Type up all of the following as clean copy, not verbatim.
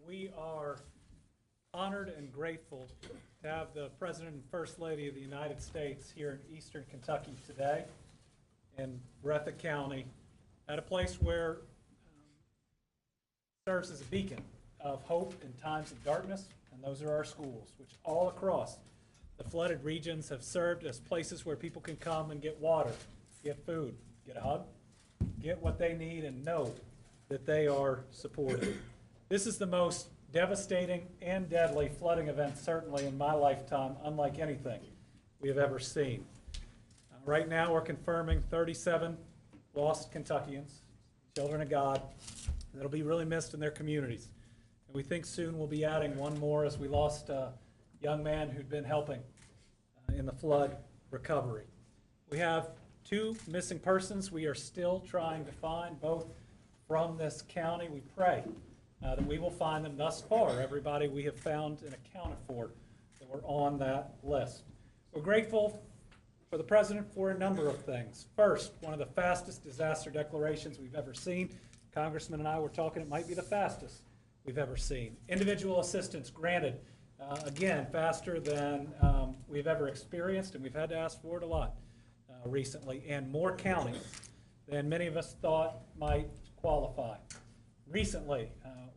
We are honored and grateful to have the President and First Lady of the United States here in Eastern Kentucky today in Breathitt County at a place where serves as a beacon of hope in times of darkness, and those are our schools, which all across the flooded regions have served as places where people can come and get water, get food, get a hug, get what they need, and know that they are supported. This is the most devastating and deadly flooding event, certainly in my lifetime, unlike anything we have ever seen. Right now, we're confirming 37 lost Kentuckians, children of God, that'll be really missed in their communities. And we think soon we'll be adding one more, as we lost a young man who'd been helping in the flood recovery. We have 2 missing persons we are still trying to find, both from this county. We pray that we will find them. Thus far, everybody we have found and accounted for that were on that list. We're grateful for the President for a number of things. First, one of the fastest disaster declarations we've ever seen. Congressman and I were talking, it might be the fastest we've ever seen. Individual assistance granted, again, faster than we've ever experienced, and we've had to ask for it a lot recently, and more counties than many of us thought might qualify. Recently,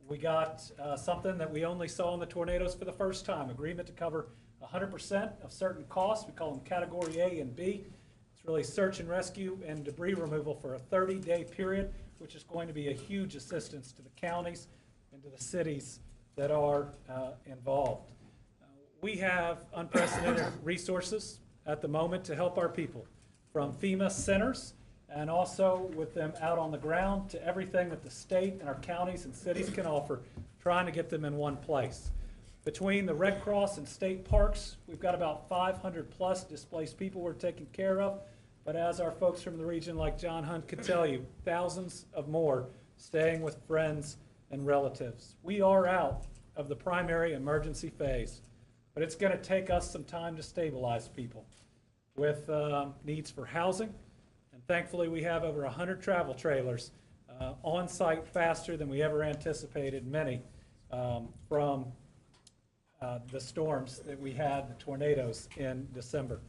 we got something that we only saw in the tornadoes for the first time, agreement to cover 100% of certain costs. We call them Category A and B. It's really search and rescue and debris removal for a 30-day period, which is going to be a huge assistance to the counties and to the cities that are involved. We have unprecedented resources at the moment to help our people, from FEMA centers and also with them out on the ground to everything that the state and our counties and cities can offer, trying to get them in one place. Between the Red Cross and state parks, we've got about 500 plus displaced people we're taking care of. But as our folks from the region like John Hunt could tell you, thousands of more staying with friends and relatives. We are out of the primary emergency phase, but it's going to take us some time to stabilize people with needs for housing. And thankfully, we have over 100 travel trailers on site faster than we ever anticipated, many from the storms that we had, the tornadoes in December.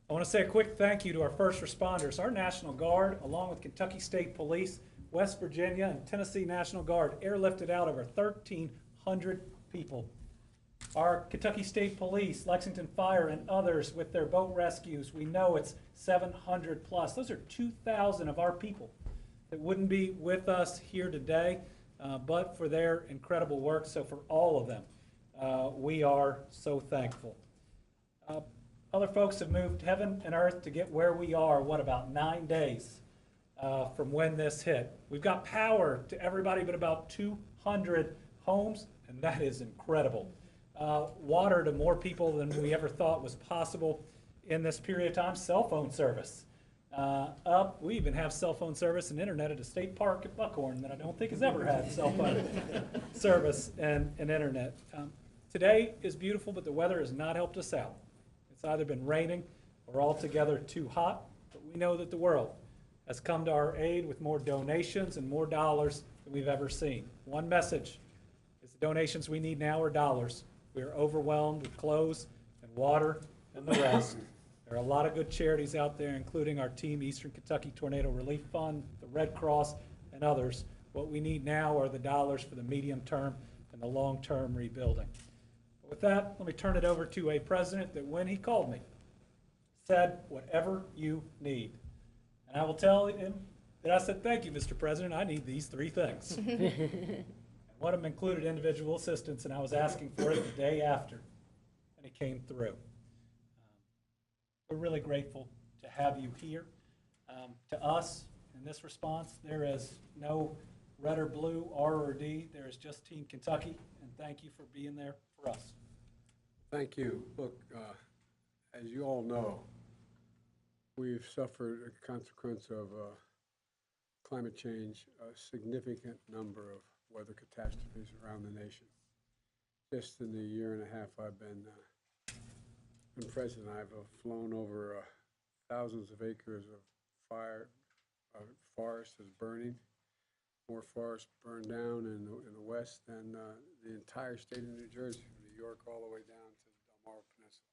I want to say a quick thank you to our first responders, our National Guard, along with Kentucky State Police, West Virginia, and Tennessee National Guard, airlifted out over 1,300 people. Our Kentucky State Police, Lexington Fire, and others with their boat rescues, we know it's 700 plus. Those are 2,000 of our people that wouldn't be with us here today, but for their incredible work. So for all of them, we are so thankful. Other folks have moved heaven and earth to get where we are, what, about 9 days from when this hit. We've got power to everybody but about 200 homes, and that is incredible. Water to more people than we ever thought was possible in this period of time. Cell phone service up. We even have cell phone service and internet at a state park at Buckhorn that I don't think has ever had cell phone service and internet. Today is beautiful, but the weather has not helped us out. It's either been raining or altogether too hot, but we know that the world has come to our aid with more donations and more dollars than we've ever seen. One message is the donations we need now are dollars. We are overwhelmed with clothes and water and the rest. There are a lot of good charities out there, including our team, Eastern Kentucky Tornado Relief Fund, the Red Cross, and others. What we need now are the dollars for the medium term and the long-term rebuilding. But with that, let me turn it over to a president that when he called me, said, whatever you need. And I will tell him that I said, thank you, Mr. President, I need these 3 things. One of them included individual assistance, and I was asking for it the day after, and it came through. We're really grateful to have you here. To us, in this response, there is no red or blue, R or D. There is just Team Kentucky, and thank you for being there for us. Thank you. Look, as you all know, we've suffered a consequence of climate change, a significant number of weather catastrophes around the nation. Just in the year and a half I've been president, I've flown over thousands of acres of fire, forest is burning. more forests burned down in the west than the entire state of New Jersey, from New York all the way down to the Delmarva Peninsula.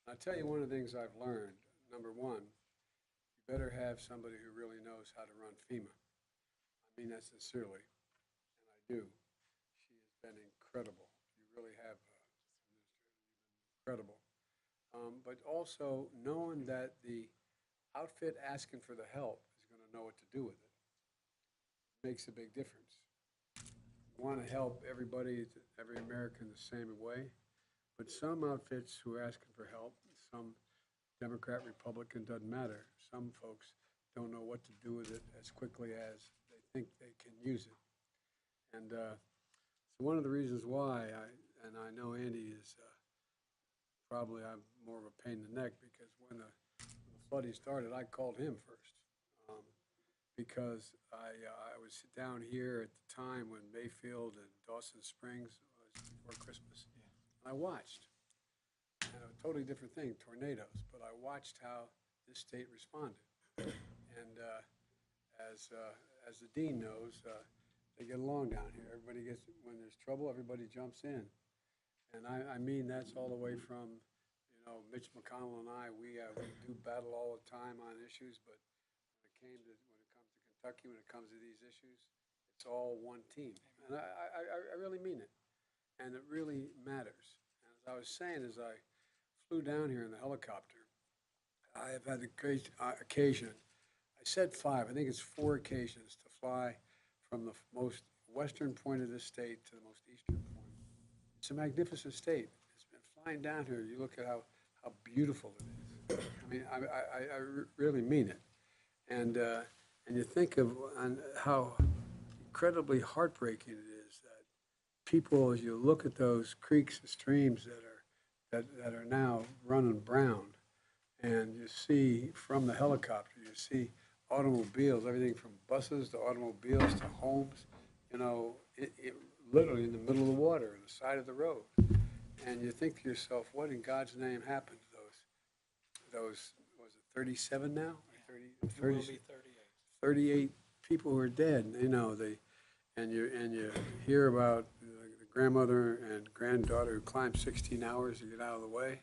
I'll tell you one of the things I've learned. Number one, you better have somebody who really knows how to run FEMA. I mean that sincerely, and I do. She has been incredible. You really have, incredible. But also knowing that the outfit asking for the help is going to know what to do with it makes a big difference. You want to help everybody, every American the same way, but some outfits who are asking for help, some Democrat, Republican, doesn't matter. Some folks don't know what to do with it as quickly as they think they can use it. And so one of the reasons why I know Andy is probably I'm more of a pain in the neck, because when the flooding started, I called him first. Because I was down here at the time when Mayfield and Dawson Springs was before Christmas. And I watched, and a totally different thing, tornadoes, but I watched how this state responded. And as the dean knows, they get along down here. Everybody gets, when there's trouble, everybody jumps in. And I mean, that's all the way from, Mitch McConnell and I, we do battle all the time on issues, but when it comes to Kentucky, when it comes to these issues, it's all one team. And I really mean it. And it really matters. And as I was saying, as I flew down here in the helicopter, I have had the occasion, I said 5, I think it's 4 occasions to fly from the most western point of the state to the most eastern point. It's a magnificent state. It's been flying down here. You look at how beautiful it is. I mean, I really mean it. And you think of how incredibly heartbreaking it is that people, as you look at those creeks and streams that are now running brown, and you see from the helicopter, you see automobiles, everything from buses to automobiles to homes, literally in the middle of the water, on the side of the road. And you think to yourself, what in God's name happened to those was it 37 now? 30, 38 people who are dead, and you hear about the grandmother and granddaughter who climbed 16 hours to get out of the way,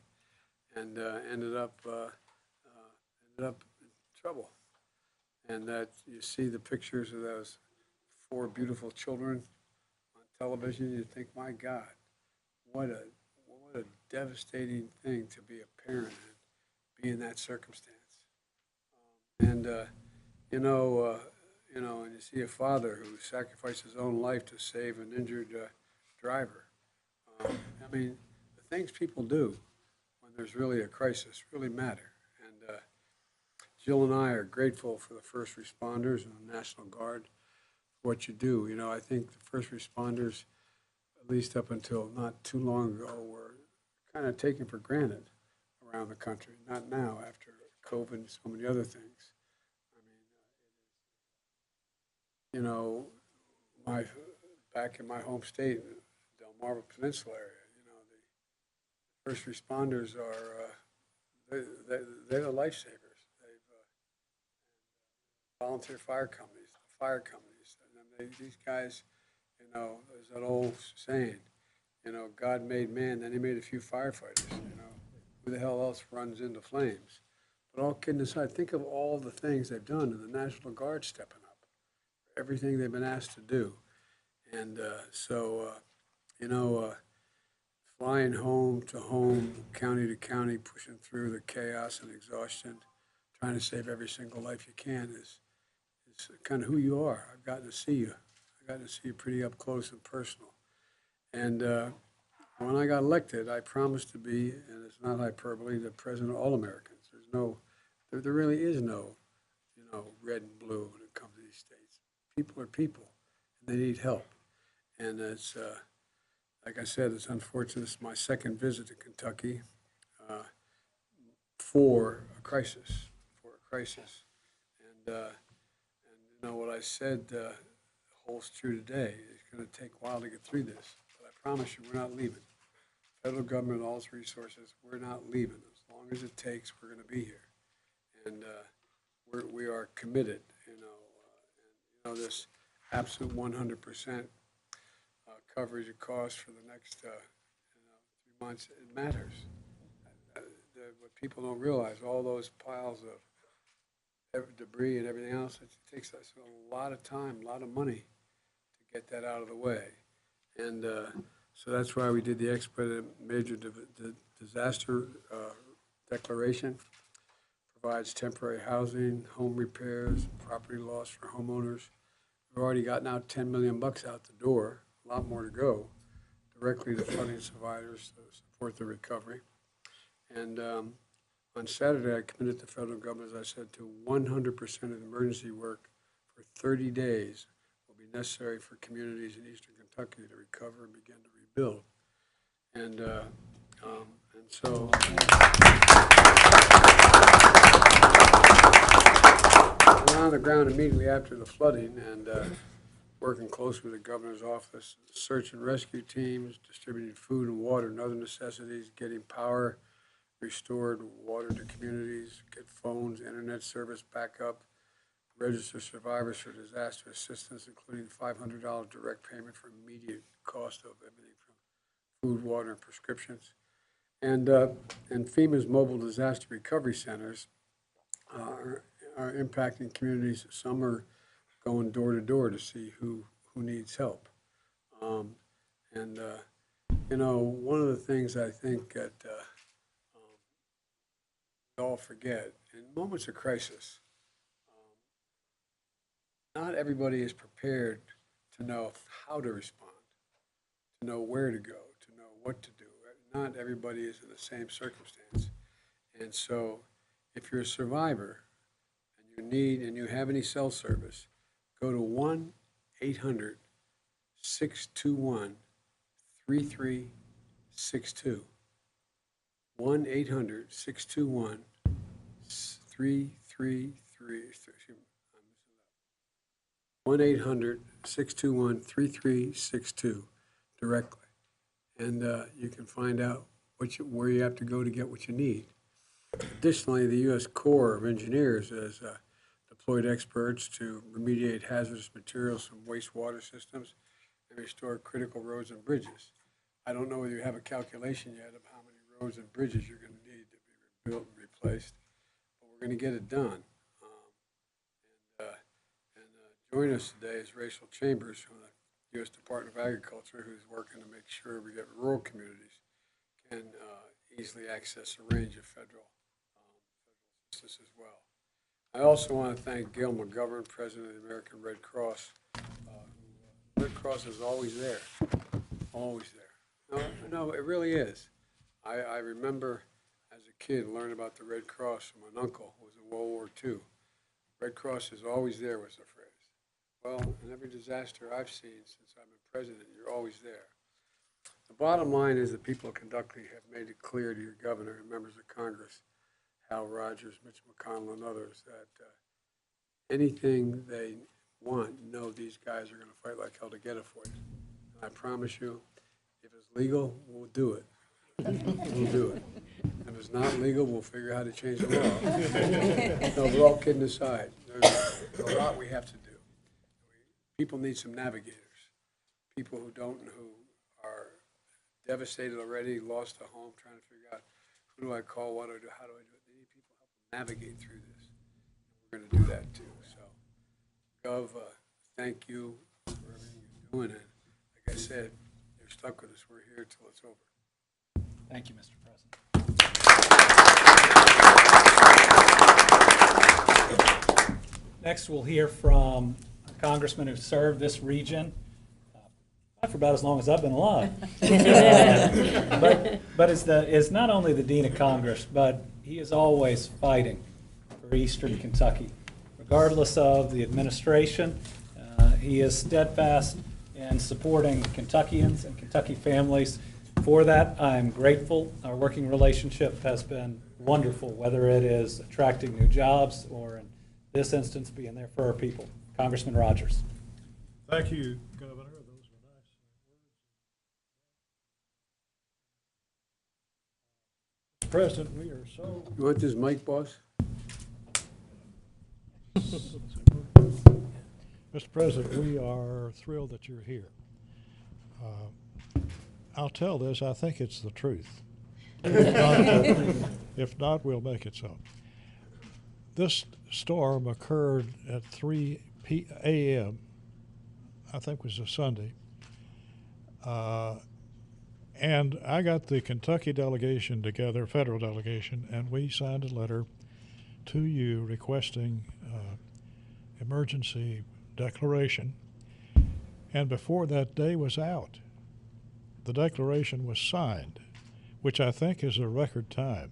and ended up in trouble. And that you see the pictures of those 4 beautiful children on television, you think, my God, what a devastating thing to be a parent and be in that circumstance. And and you see a father who sacrificed his own life to save an injured driver. I mean, the things people do when there's really a crisis really matter. And Jill and I are grateful for the first responders and the National Guard for what you do. I think the first responders, at least up until not too long ago, were kind of taken for granted around the country. Not now, after COVID and so many other things. Back in my home state, Delmarva Peninsula area, the first responders are, they're the lifesavers. Volunteer fire companies, the fire companies, and these guys, there's that old saying, God made man, then he made a few firefighters, who the hell else runs into flames? But all kidding aside, think of all the things they've done, and the National Guard stepping up, everything they've been asked to do. And flying home to home, county to county, pushing through the chaos and exhaustion, trying to save every single life you can is kind of who you are. I've gotten to see you. I got to see you pretty up close and personal. And when I got elected, I promised to be, and it's not hyperbole, the president of all Americans. There really is no, red and blue when it comes to these states. People are people, and they need help. And it's, like I said, it's unfortunate. It's my second visit to Kentucky for a crisis. And what I said holds true today. It's going to take a while to get through this, but I promise you, we're not leaving. Federal government, all its resources, we're not leaving. As long as it takes, we're going to be here. And we are committed, us absolute 100% coverage of costs for the next 3 months. It matters. What people don't realize, all those piles of debris and everything else, it takes us a lot of time, a lot of money to get that out of the way. And so that's why we did the expedited major disaster declaration. Provides temporary housing, home repairs, property loss for homeowners. We've already gotten out $10 million out the door, a lot more to go, directly to flooding survivors to support the recovery. And on Saturday, I committed the federal government, as I said, to 100% of the emergency work for 30 days will be necessary for communities in eastern Kentucky to recover and begin to rebuild. And so we're on the ground immediately after the flooding and working closely with the governor's office, search and rescue teams, distributing food and water and other necessities, getting power restored, water to communities, get phones, internet service back up, register survivors for disaster assistance, including $500 direct payment for immediate cost of everything from food, water, and prescriptions. And FEMA's mobile disaster recovery centers are impacting communities. Some are going door to door to see who needs help. You know, one of the things I think that we all forget, in moments of crisis, not everybody is prepared to know how to respond, to know where to go, to know what to do. Not everybody is in the same circumstance. And so if you're a survivor and you need and you have any cell service, go to 1-800-621-3362. 1-800-621-333. 1-800-621-3362 directly. And you can find out where you have to go to get what you need. Additionally, the U.S. Corps of Engineers has deployed experts to remediate hazardous materials from wastewater systems and restore critical roads and bridges. I don't know whether you have a calculation yet of how many roads and bridges you're going to need to be rebuilt and replaced, but we're going to get it done. Join us today is Rachel Chambers from the U.S. Department of Agriculture, who's working to make sure we get rural communities can easily access a range of federal assistance as well. I also want to thank Gail McGovern, President of the American Red Cross. Red Cross is always there, always there. No, it really is. I remember as a kid learning about the Red Cross from an uncle who was in World War II. Red Cross is always there was the phrase. Well, in every disaster I've seen since I've been president, you're always there. The bottom line is the people of Kentucky have made it clear to your governor and members of Congress, Hal Rogers, Mitch McConnell, and others, that anything they want, these guys are going to fight like hell to get it for you. And I promise you, if it's legal, we'll do it. We'll do it. If it's not legal, we'll figure out how to change the law. No, we're all kidding aside. There's a lot we have to do. People need some navigators. People who are devastated already, lost a home, trying to figure out who do I call, what do I do, how do I do it. They need people help them navigate through this. We're going to do that too. So, Gov, thank you for everything you're doing. And like I said, you're stuck with us. We're here till it's over. Thank you, Mr. President. Next, we'll hear from a congressman who served this region not for about as long as I've been alive. But is not only the Dean of Congress, but he is always fighting for Eastern Kentucky. Regardless of the administration, he is steadfast in supporting Kentuckians and Kentucky families. For that, I'm grateful. Our working relationship has been wonderful, whether it is attracting new jobs or, in this instance, being there for our people. Congressman Rogers. Thank you, Governor. Those were nice words. Mr. President, we are so... You want this mic, boss? Mr. President, we are thrilled that you're here. I'll tell this, I think it's the truth. If not, we'll make it so. This storm occurred at 3 a.m., I think it was a Sunday. And I got the Kentucky delegation together, federal delegation, and we signed a letter to you requesting emergency declaration. And before that day was out, the declaration was signed, which I think is a record time,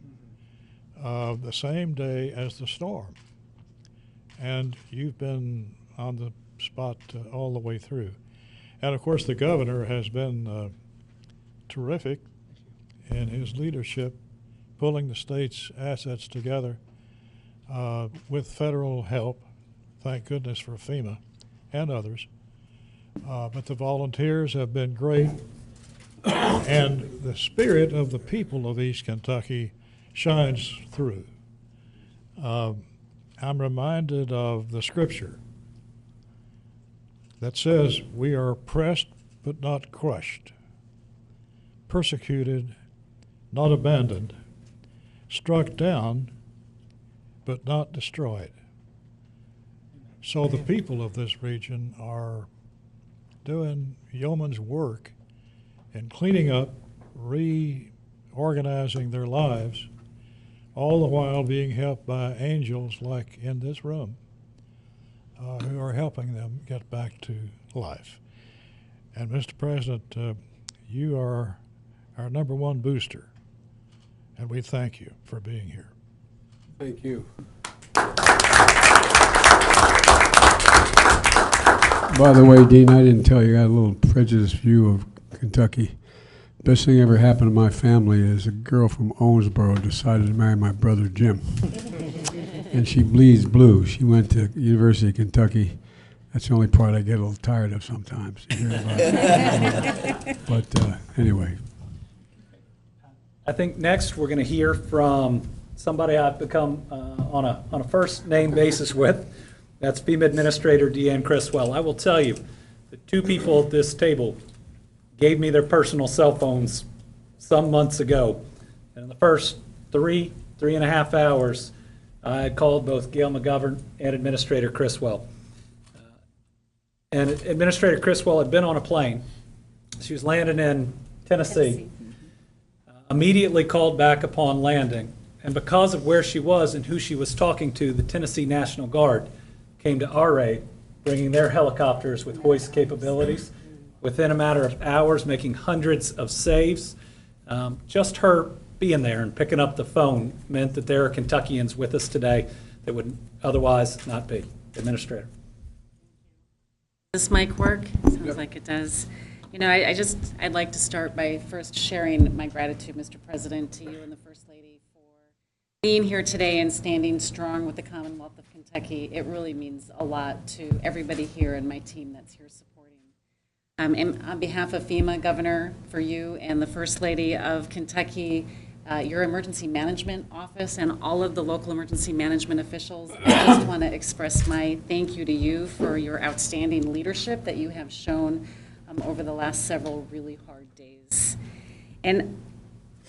the same day as the storm. And you've been on the spot all the way through. And of course, the governor has been terrific in his leadership, pulling the state's assets together with federal help. Thank goodness for FEMA and others. But the volunteers have been great. And the spirit of the people of East Kentucky shines through. I'm reminded of the scripture that says, we are pressed but not crushed, persecuted, not abandoned, struck down but not destroyed. So the people of this region are doing yeoman's work in cleaning up, reorganizing their lives, all the while being helped by angels like in this room who are helping them get back to life. And Mr. President, you are our #1 booster, and we thank you for being here. Thank you. By the way, Dean, I didn't tell you, I got a little prejudiced view of Kentucky. Best thing ever happened to my family is a girl from Owensboro decided to marry my brother Jim. And she bleeds blue. She went to University of Kentucky. That's the only part I get a little tired of sometimes. To hear about. But anyway. I think next we're going to hear from somebody I've become on a first name basis with. That's FEMA Administrator Deanne Criswell. I will tell you, the two people at this table gave me their personal cell phones some months ago. And in the first three and a half hours, I had called both Gail McGovern and Administrator Criswell. And Administrator Criswell had been on a plane. She was landing in Tennessee. Immediately called back upon landing. And because of where she was and who she was talking to, the Tennessee National Guard came to our aid, bringing their helicopters with hoist capabilities within a matter of hours, making hundreds of saves. Just her being there and picking up the phone meant that there are Kentuckians with us today that would otherwise not be. Administrator. Does this mic work? Sounds like it does. You know, I'd like to start by first sharing my gratitude, Mr. President, to you and the First Lady for being here today and standing strong with the Commonwealth of Kentucky. It really means a lot to everybody here and my team that's here supporting. And on behalf of FEMA, Governor, for you and the First Lady of Kentucky, your emergency management office and all of the local emergency management officials, I just want to express my thank you to you for your outstanding leadership that you have shown over the last several really hard days. And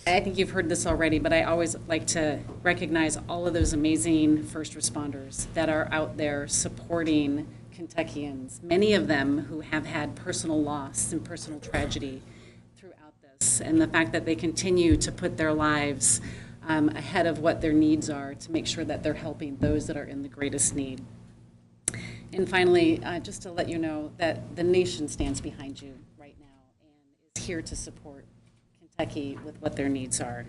I think you've heard this already, but I always like to recognize all of those amazing first responders that are out there supporting Kentuckians, many of them who have had personal loss and personal tragedy throughout this, and the fact that they continue to put their lives ahead of what their needs are to make sure that they're helping those that are in the greatest need. And finally, just to let you know that the nation stands behind you right now and is here to support Kentucky with what their needs are.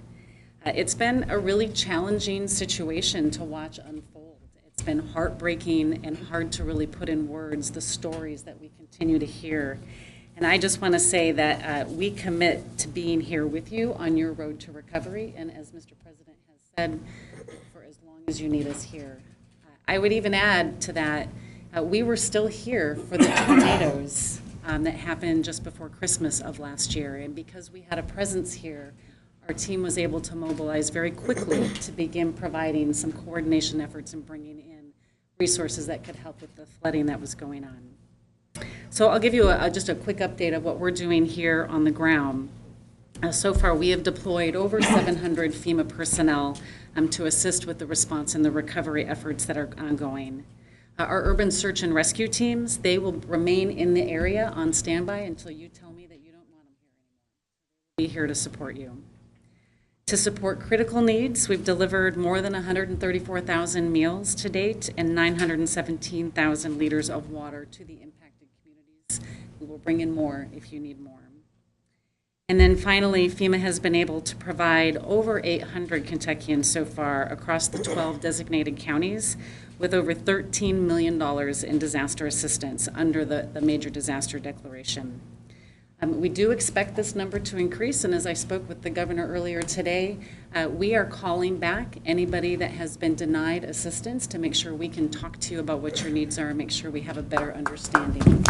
It's been a really challenging situation to watch unfold. It's been heartbreaking and hard to really put in words the stories that we continue to hear. And I just want to say that we commit to being here with you on your road to recovery, and as Mr. President has said, for as long as you need us here. I would even add to that, we were still here for the tornadoes that happened just before Christmas of last year. And because we had a presence here, our team was able to mobilize very quickly to begin providing some coordination efforts and bringing in resources that could help with the flooding that was going on. So I'll give you just a quick update of what we're doing here on the ground. So far, we have deployed over 700 FEMA personnel to assist with the response and the recovery efforts that are ongoing. Our urban search and rescue teams, they will remain in the area on standby until you tell me that you don't want them here anymore. We'll be here to support you. To support critical needs, we've delivered more than 134,000 meals to date and 917,000 liters of water to the impacted communities. We will bring in more if you need more. And then finally, FEMA has been able to provide over 800 Kentuckians so far across the 12 designated counties with over $13 million in disaster assistance under the major disaster declaration. We do expect this number to increase, and as I spoke with the governor earlier today, we are calling back anybody that has been denied assistance to make sure we can talk to you about what your needs are and make sure we have a better understanding.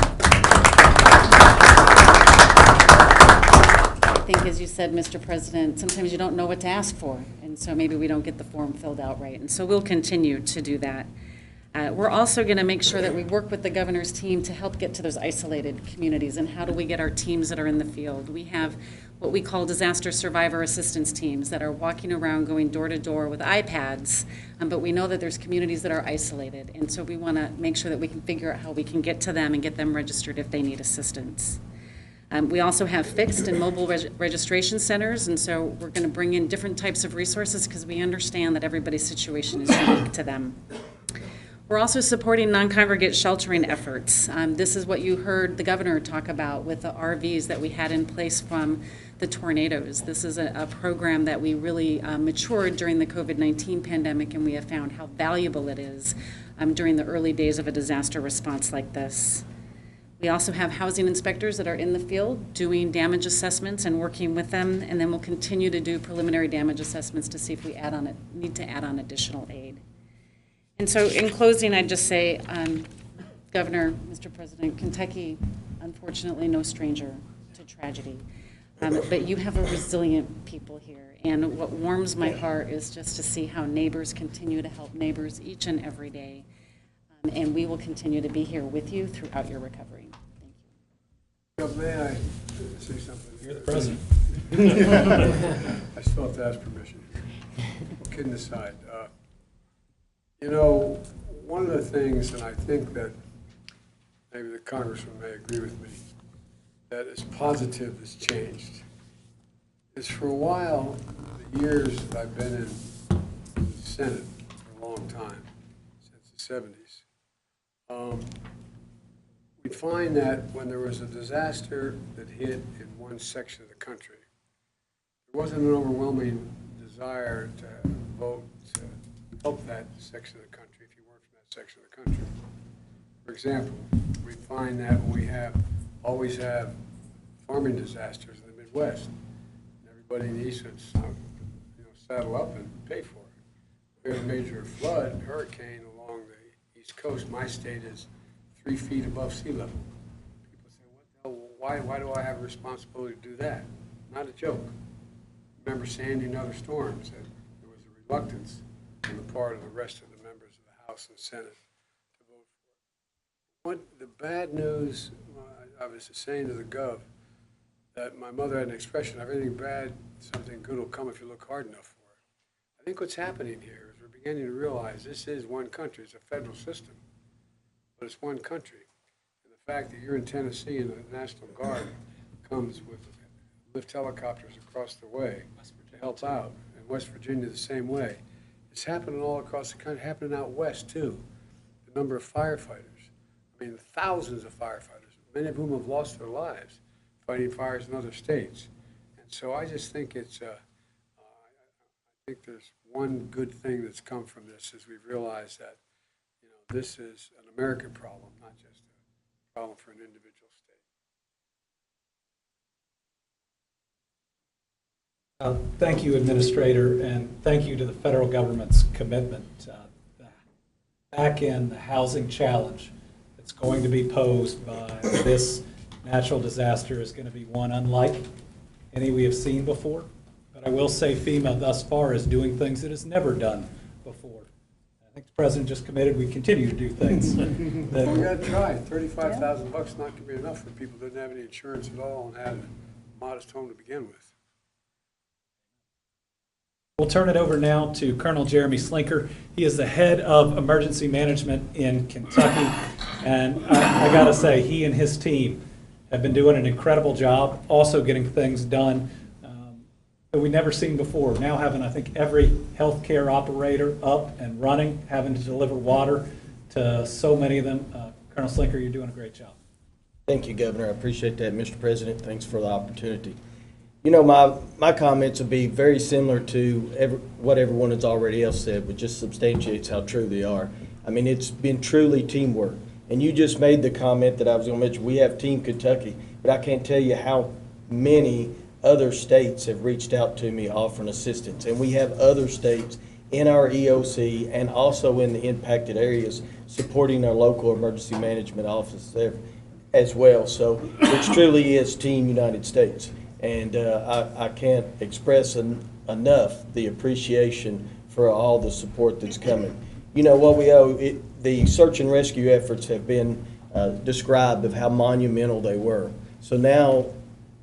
I think, as you said, Mr. President, sometimes you don't know what to ask for, and so maybe we don't get the form filled out right, and so we'll continue to do that. We're also going to make sure that we work with the governor's team to help get to those isolated communities, and how do we get our teams that are in the field? We have what we call disaster survivor assistance teams that are walking around going door to door with iPads, but we know that there's communities that are isolated, and so we want to make sure that we can figure out how we can get to them and get them registered if they need assistance. We also have fixed and mobile registration centers, and so we're going to bring in different types of resources because we understand that everybody's situation is unique to them. We're also supporting non-congregate sheltering efforts. This is what you heard the governor talk about with the RVs that we had in place from the tornadoes. This is a program that we really matured during the COVID-19 pandemic, and we have found how valuable it is during the early days of a disaster response like this. We also have housing inspectors that are in the field doing damage assessments and working with them, and then we'll continue to do preliminary damage assessments to see if we need to add on additional aid. And so in closing, I'd just say, Governor, Mr. President, Kentucky, unfortunately, no stranger to tragedy. But you have a resilient people here. And what warms my heart is just to see how neighbors continue to help neighbors each and every day. And we will continue to be here with you throughout your recovery. Thank you. May I say something? You're the president. I still have to ask permission. Well, kidding aside, you know, one of the things, and I think that maybe the congressman may agree with me, that is positive has changed, is for a while, the years that I've been in the Senate for a long time, since the 70s, we find that when there was a disaster that hit in one section of the country, there wasn't an overwhelming desire to vote to help that section of the country if you weren't from that section of the country. For example, we find that when we always have farming disasters in the Midwest, and everybody in the East would saddle up and pay for it. We have a major flood, hurricane along the East Coast. My state is 3 feet above sea level. People say, what the hell, why do I have a responsibility to do that? Not a joke. Remember Sandy and other storms, and there was a reluctance on the part of the rest of the members of the House and Senate to vote for it. What the bad news, I was saying to the Gov, that my mother had an expression, of anything bad, something good will come if you look hard enough for it. I think what's happening here is we're beginning to realize this is one country. It's a federal system, but it's one country. And the fact that you're in Tennessee and the National Guard comes with lift helicopters across the way to help out, and West Virginia the same way. It's happening all across the country, happening out west too. The number of firefighters, I mean thousands of firefighters, many of whom have lost their lives fighting fires in other states. And so I just think I think there's one good thing that's come from this is we've realized that, this is an American problem, not just a problem for an individual state. Thank you, Administrator, and thank you to the federal government's commitment. Back in the housing challenge that's going to be posed by this natural disaster is going to be one unlike any we have seen before. But I will say FEMA thus far is doing things it has never done before. I think the president just committed, we continue to do things. We that- gotta try. $35,000 not gonna be enough for people that didn't have any insurance at all and had a modest home to begin with. We'll turn it over now to Colonel Jeremy Slinker. He is the head of emergency management in Kentucky. And I gotta say, he and his team have been doing an incredible job, also getting things done that we never seen before. Now having, I think, every healthcare operator up and running, having to deliver water to so many of them. Colonel Slinker, you're doing a great job. Thank you, Governor. I appreciate that, Mr. President. Thanks for the opportunity. You know, my comments will be very similar to what everyone has already else said, but just substantiates how true they are. I mean, it's been truly teamwork. And you just made the comment that I was going to mention, we have Team Kentucky, but I can't tell you how many other states have reached out to me offering assistance. And we have other states in our EOC and also in the impacted areas supporting our local emergency management office there as well. So it truly is Team United States. And I can't express enough the appreciation for all the support that's coming. You know, what we owe, the search and rescue efforts have been described of how monumental they were. So now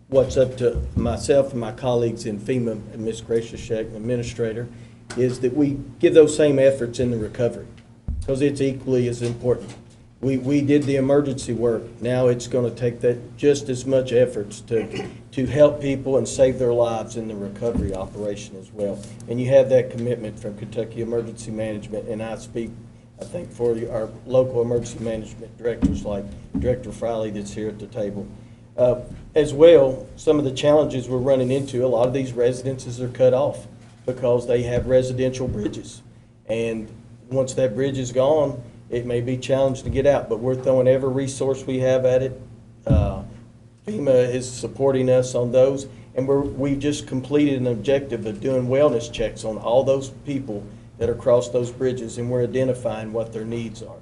what's up to myself and my colleagues in FEMA, and Ms. Gracia Sheck, Administrator, is that we give those same efforts in the recovery, because it's equally as important. We did the emergency work. Now it's going to take that just as much efforts to help people and save their lives in the recovery operation as well. And you have that commitment from Kentucky Emergency Management, and I speak, I think, for our local emergency management directors like Director Friley that's here at the table. As well, some of the challenges we're running into, a lot of these residences are cut off because they have residential bridges. And once that bridge is gone, it may be challenged to get out, but we're throwing every resource we have at it. FEMA is supporting us on those, and we just completed an objective of doing wellness checks on all those people that are across those bridges, and we're identifying what their needs are.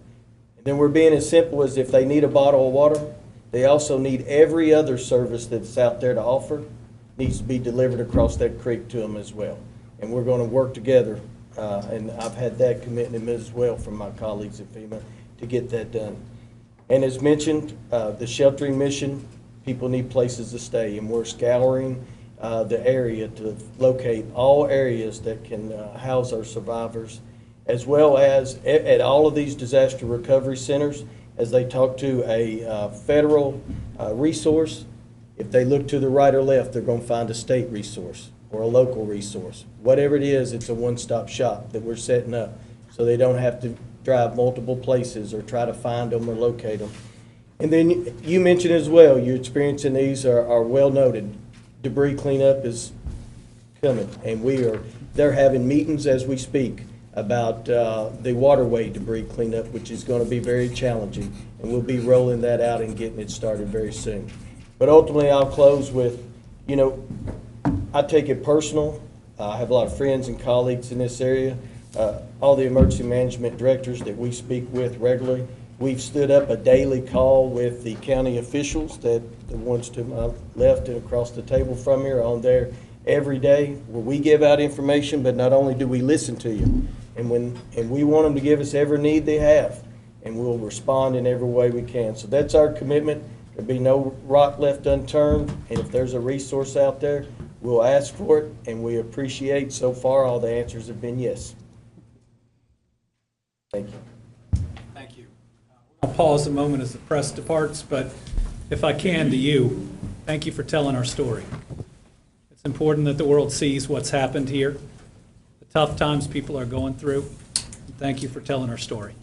And then we're being as simple as if they need a bottle of water, they also need every other service that's out there to offer, needs to be delivered across that creek to them as well. And we're going to work together, and I've had that commitment as well from my colleagues at FEMA to get that done. And as mentioned, the sheltering mission, people need places to stay, and we're scouring the area to locate all areas that can house our survivors, as well as at all of these disaster recovery centers, as they talk to a federal resource. If they look to the right or left, they're going to find a state resource or a local resource. Whatever it is, it's a one-stop shop that we're setting up, so they don't have to drive multiple places or try to find them or locate them. And then you mentioned as well, your experience in these are well noted. Debris cleanup is coming, and they're having meetings as we speak about the waterway debris cleanup, which is going to be very challenging, and we'll be rolling that out and getting it started very soon. But ultimately, I'll close with, you know, I take it personal. I have a lot of friends and colleagues in this area. All the emergency management directors that we speak with regularly, we've stood up a daily call with the county officials, that the ones to my left and across the table from here, on there every day, where we give out information, but not only do we listen to you, and we want them to give us every need they have, and we'll respond in every way we can. So that's our commitment. There'll be no rock left unturned, and if there's a resource out there, we'll ask for it, and we appreciate so far all the answers have been yes. Thank you. Thank you. I'll pause a moment as the press departs, but if I can, to you, thank you for telling our story. It's important that the world sees what's happened here, the tough times people are going through. Thank you for telling our story.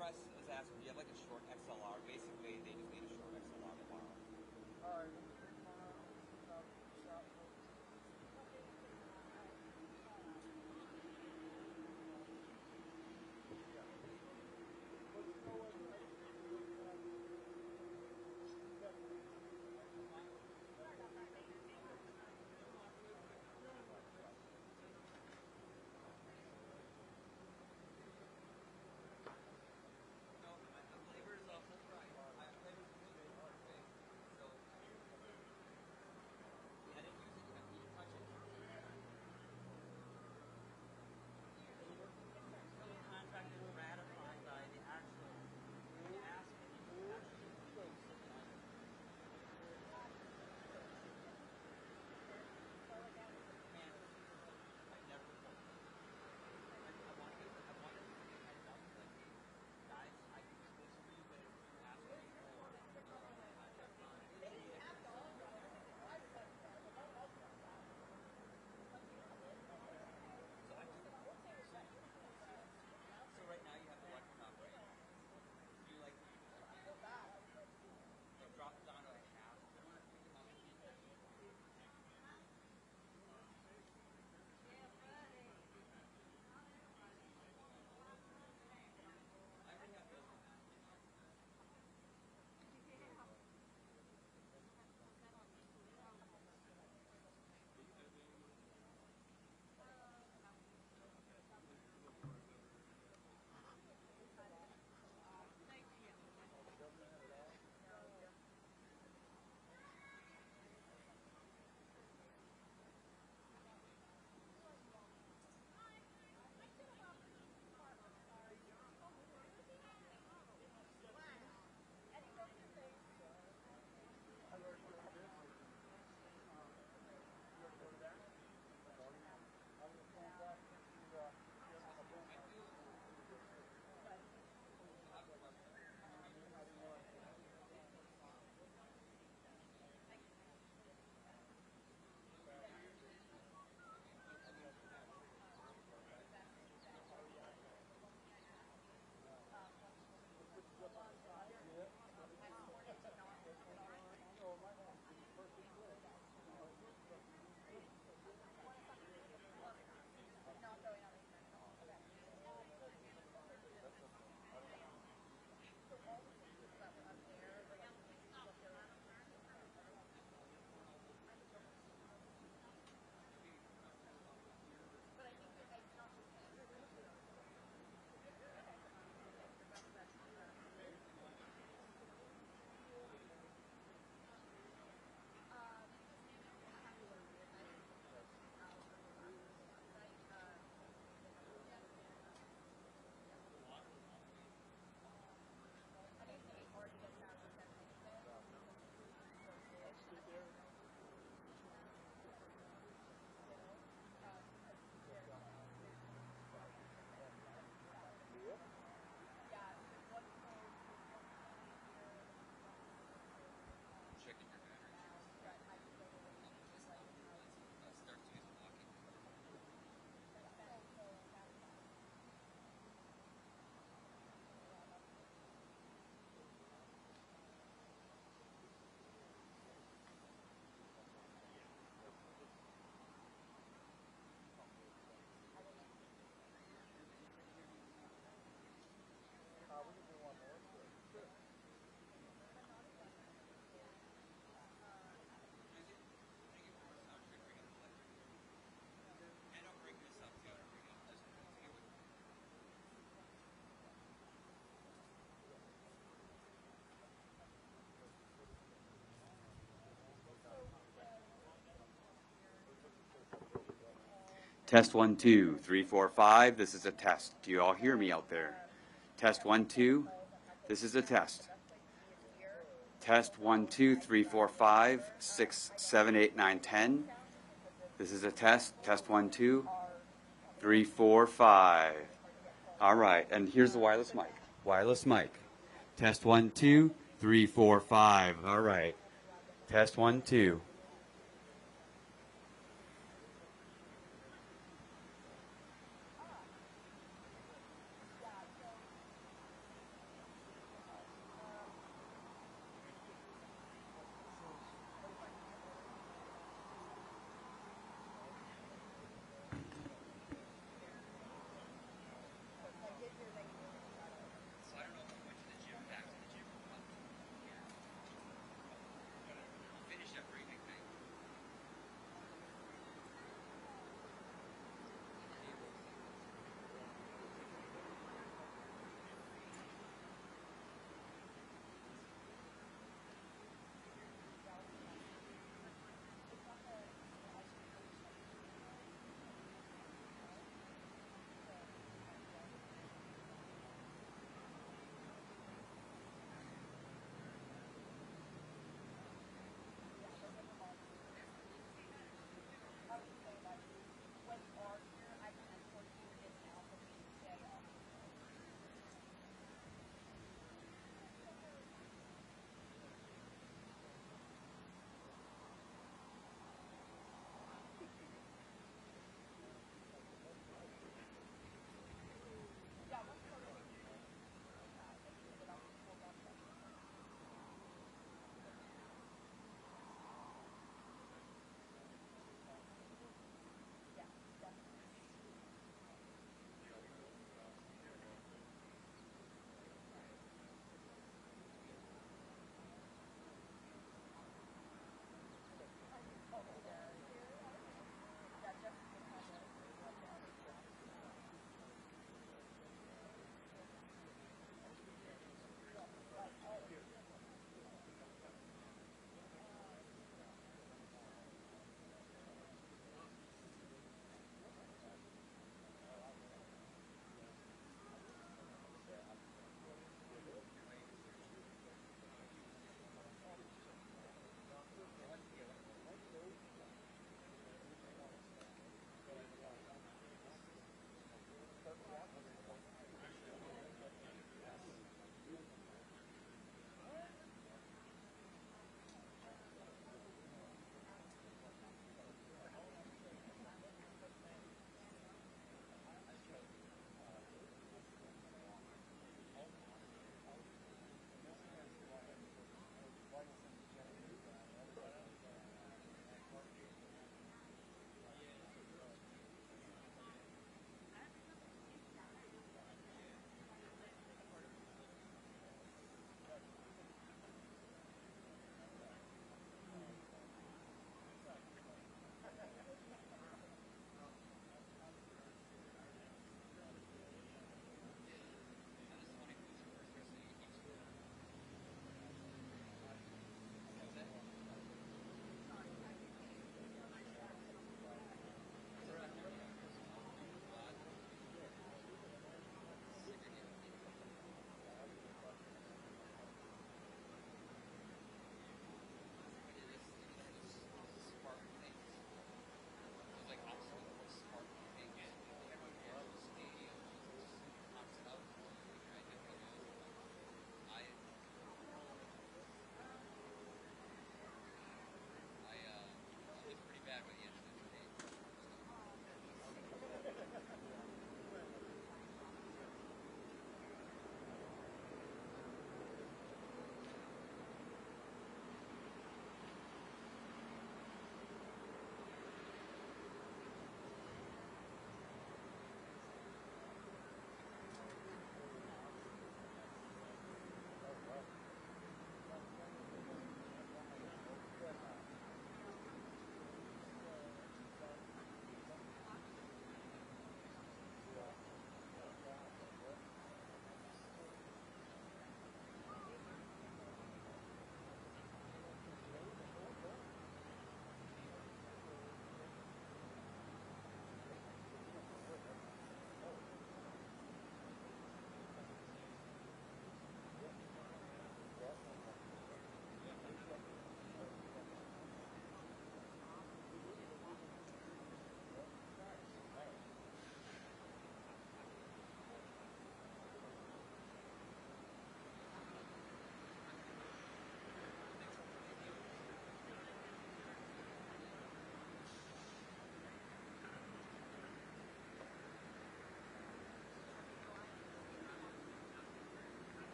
press is asking, do you have like a short XLR? Basically, they just need a short XLR to borrow. No, the flavor is full price. Flavor is okay. So, I didn't use it. Can you touch it? Contract is ratified by the actual ask. So right now you have the electric operator. You like drop it down to like half. I want to pick them up and keep them. I already got those. Checking your battery. Start to use walking. And I'll bring this up too. I'll bring up this here with Test 1, 2, 3, 4, 5. This is a test. Do you all hear me out there? Test 1, 2. This is a test. Test 1, 2, 3, 4, 5, 6, 7, 8, 9, 10. This is a test. Test 1, 2, 3, 4, 5. All right. And here's the wireless mic. Wireless mic. Test 1, 2, 3, 4, 5. All right. Test 1, 2.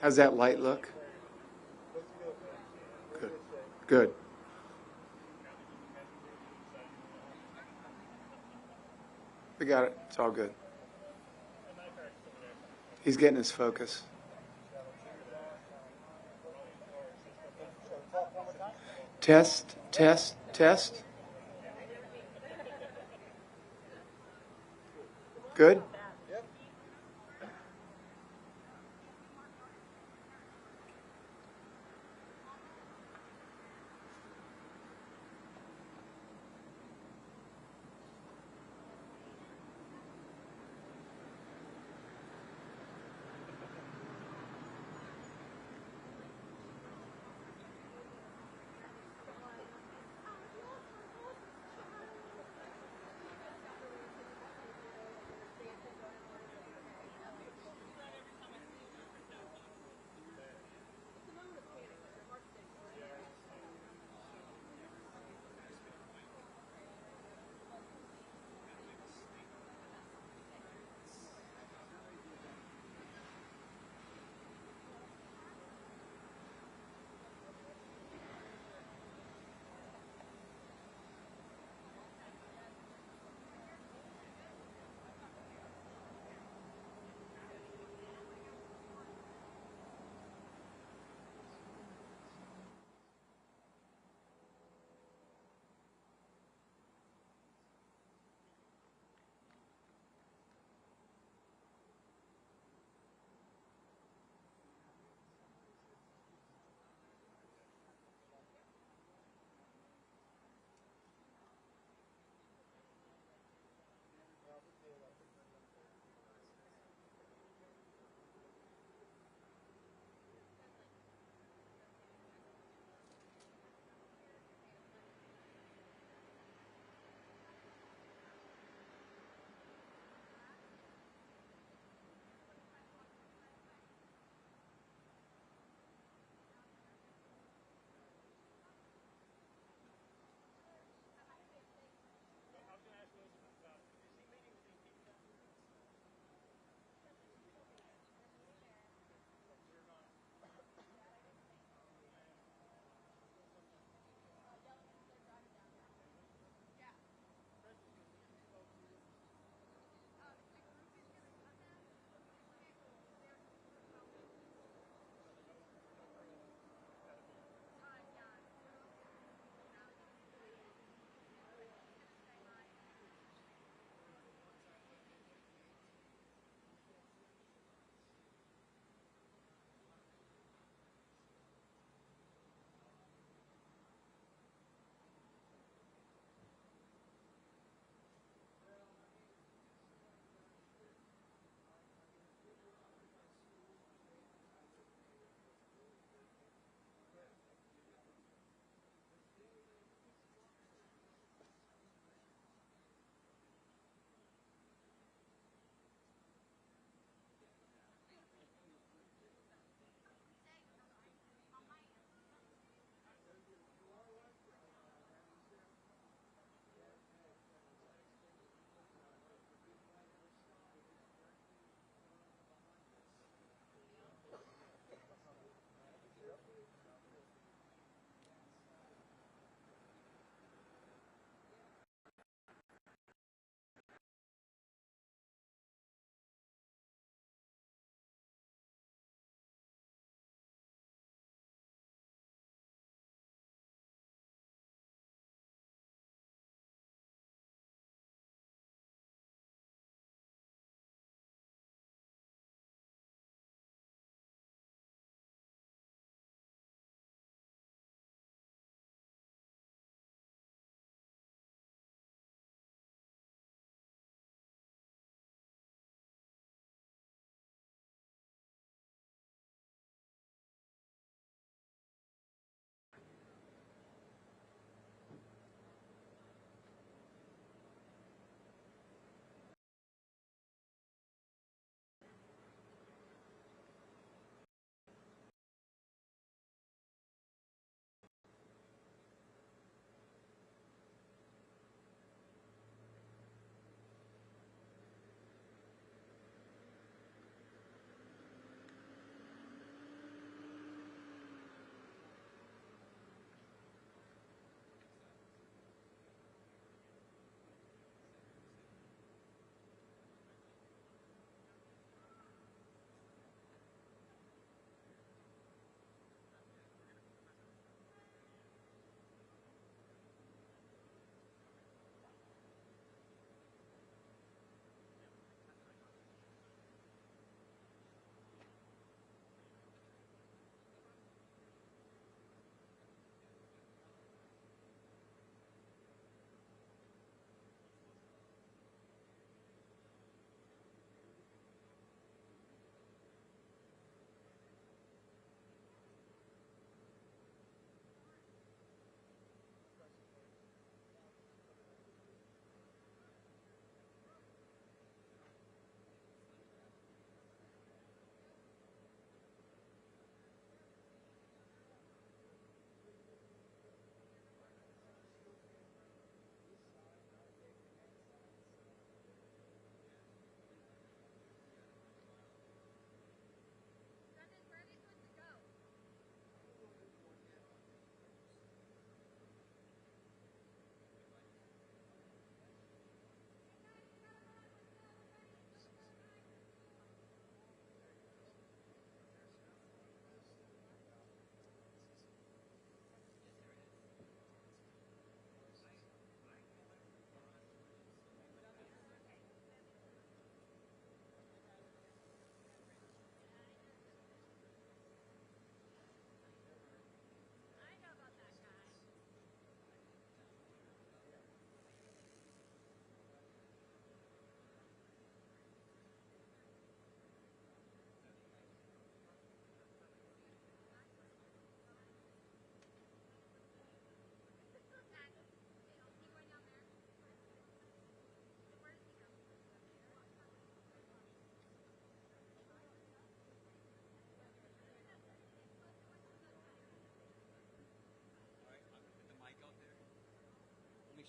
How's that light look? Good. Good. We got it. It's all good. He's getting his focus. Test, test, test. Good?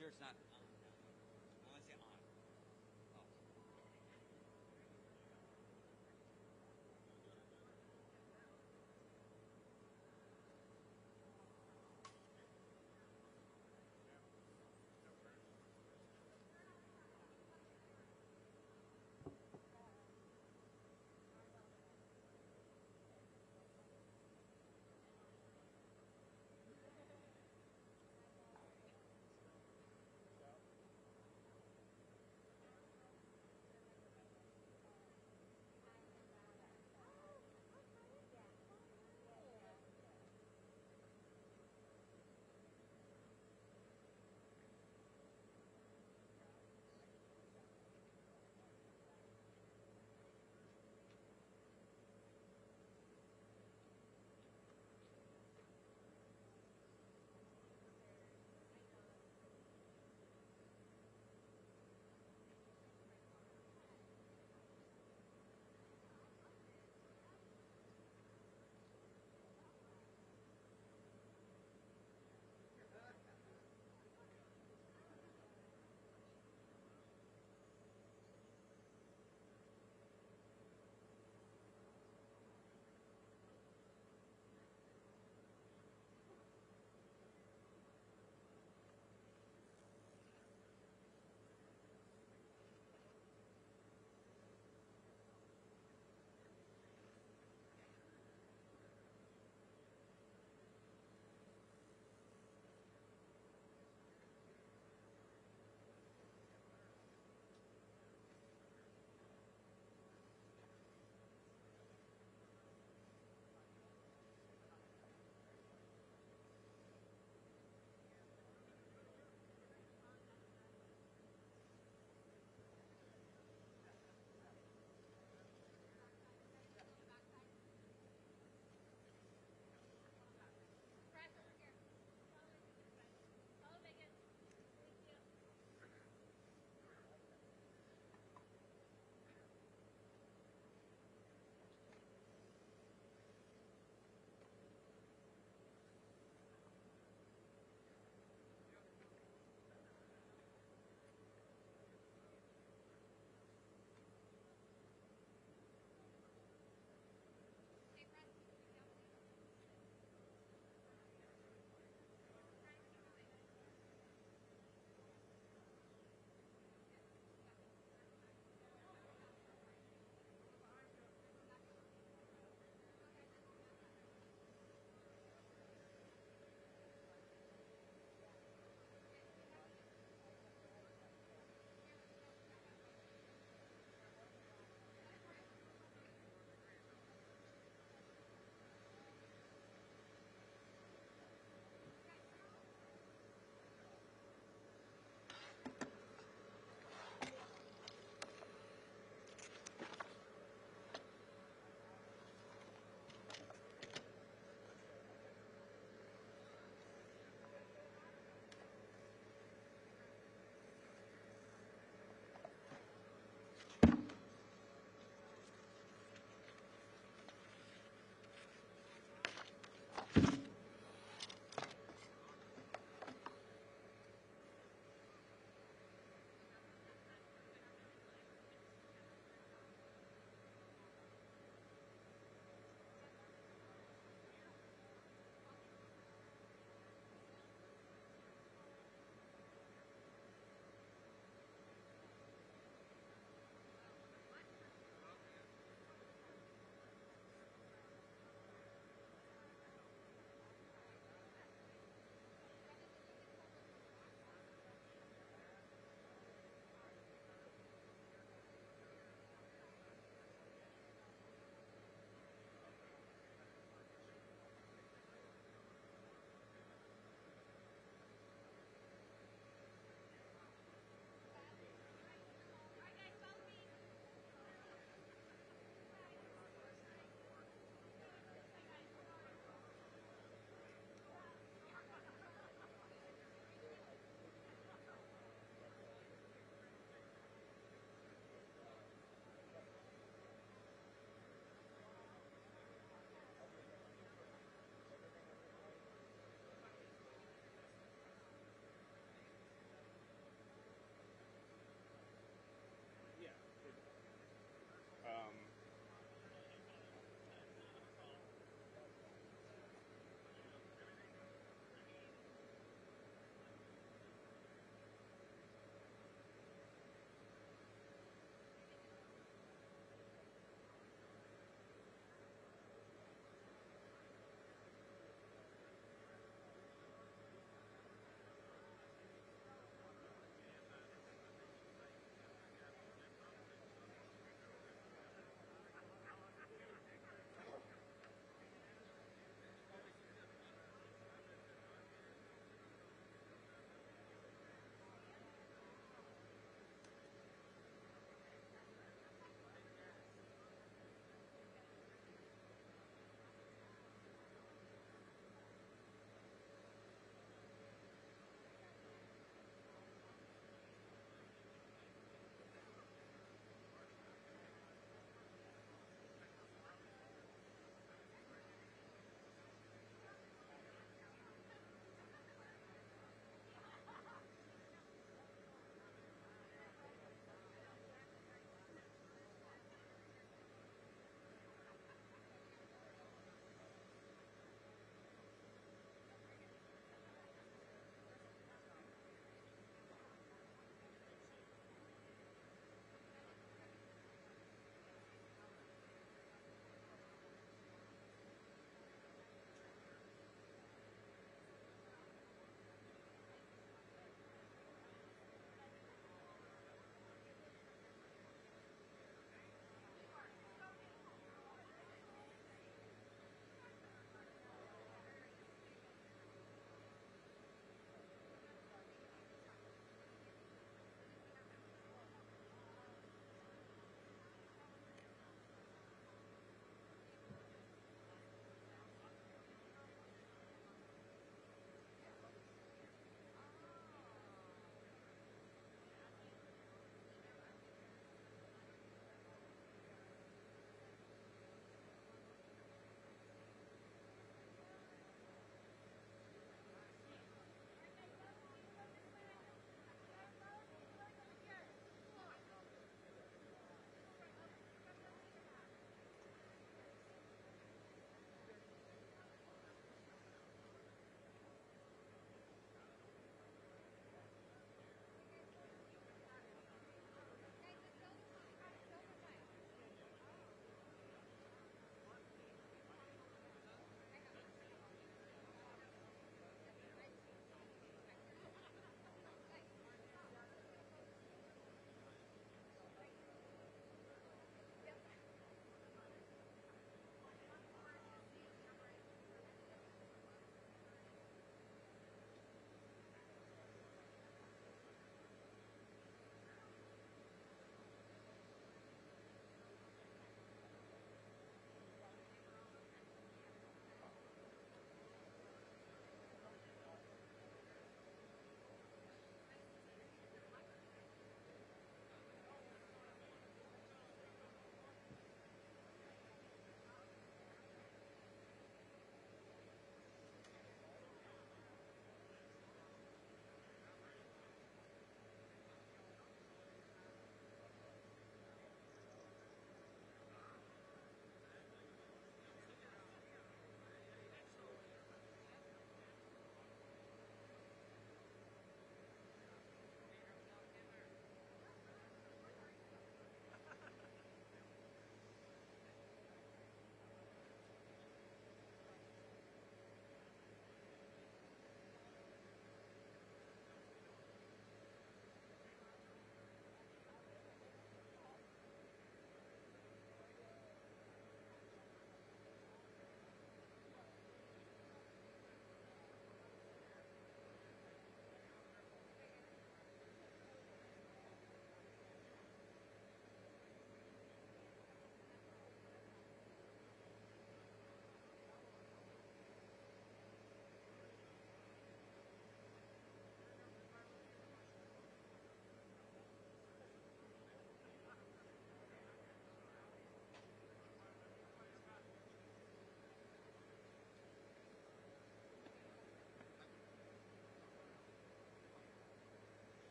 sure it's not on? I want to say on. Oh.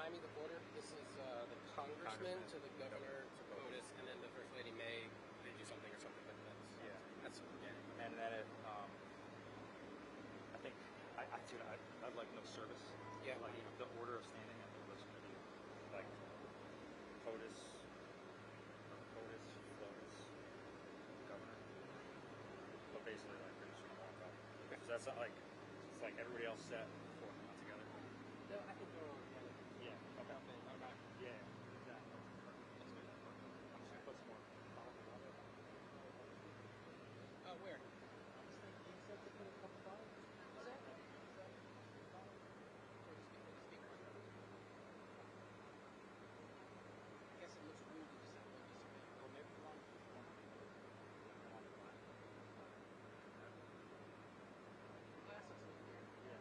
timing of order, this is the congressman to the governor to POTUS, and then the first lady may do something or something, but that's yeah. And then I think I'd like no service. Yeah. Like the order of standing, I think was going to be like POTUS, FLOTUS, governor. But basically, like we're just going to walk up. Because that's not like it's like everybody else set before we got together. No, I think they're all together. Yeah. Okay. Okay. Yeah. Exactly. Let's do that. I'm just gonna put some more. Where? I guess it looks rude to just have one display. Or maybe one. Glasses look weird. Yeah.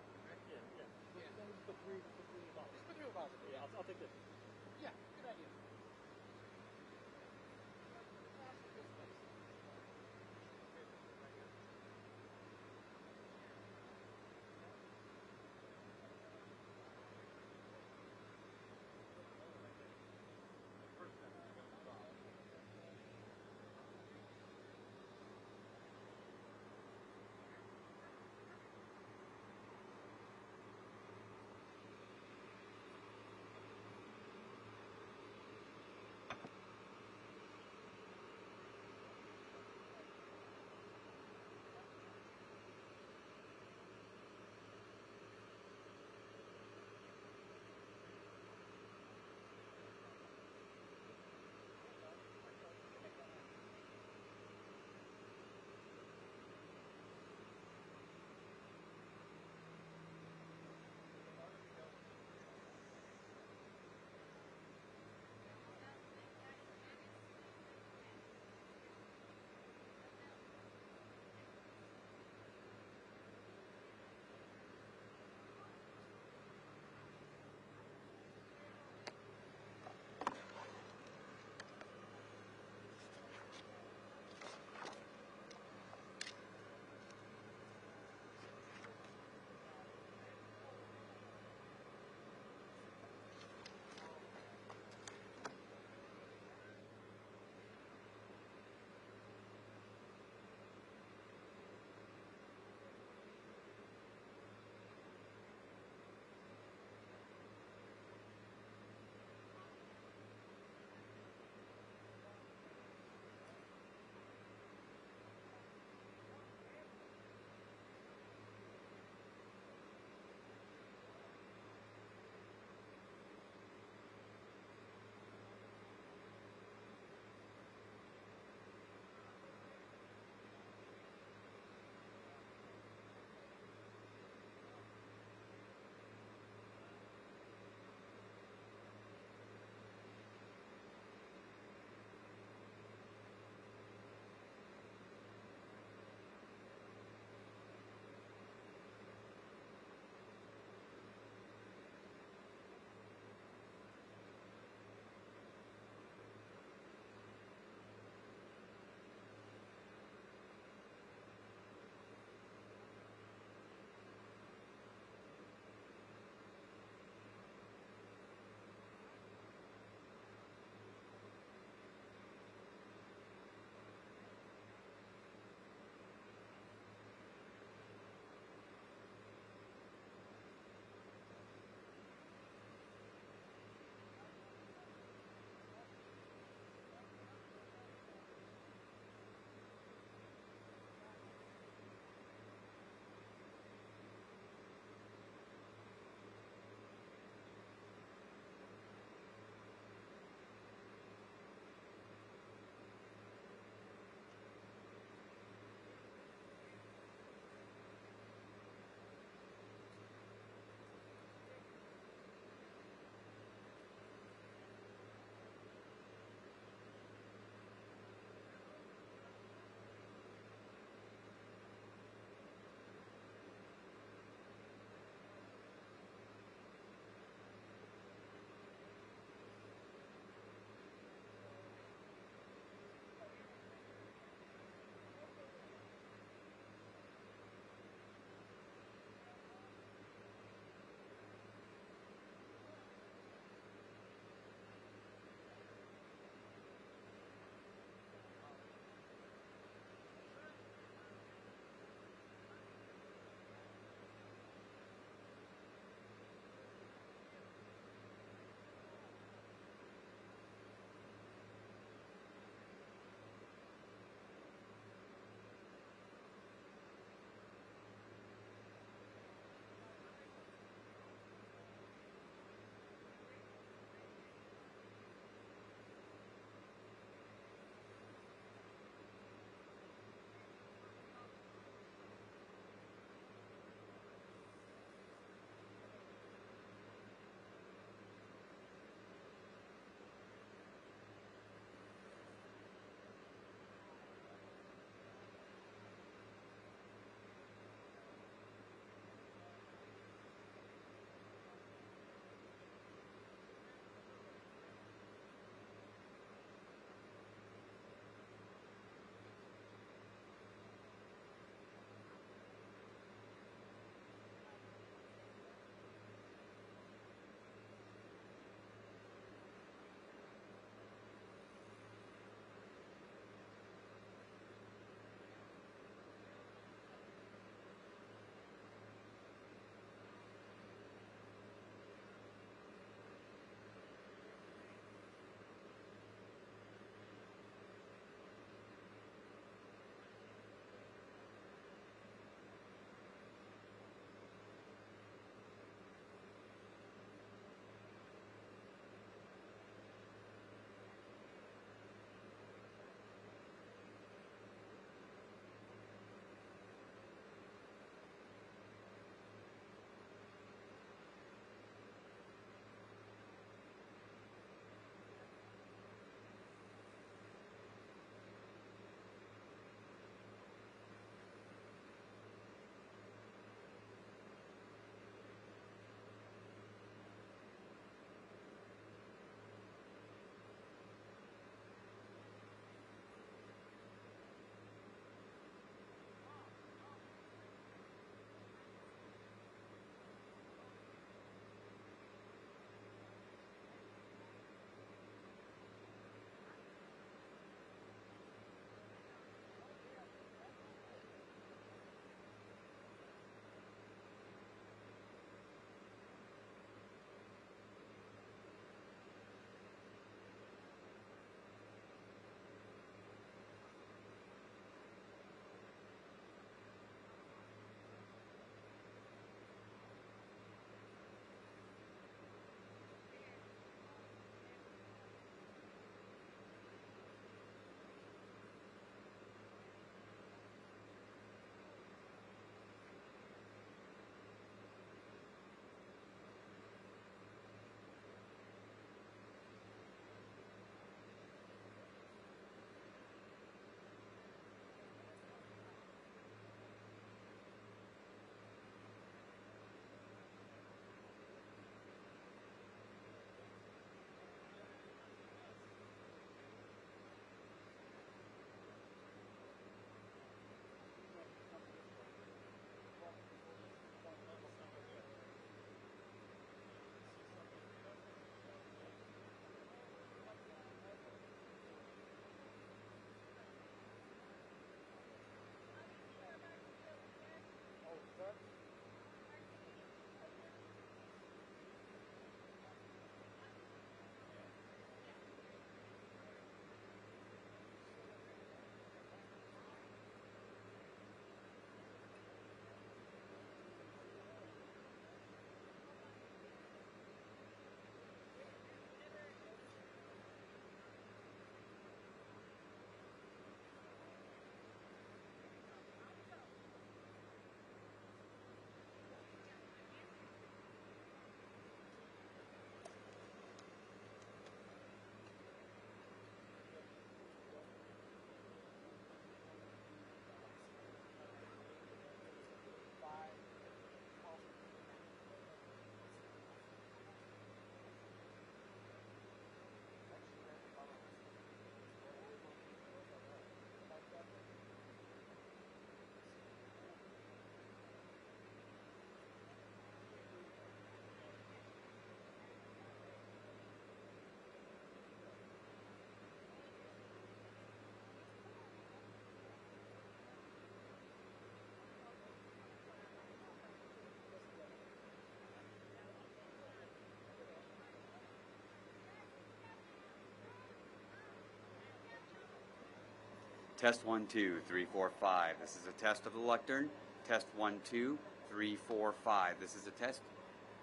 Test 1, 2, 3, 4, 5. This is a test of the lectern. Test 1, 2, 3, 4, 5. This is a test.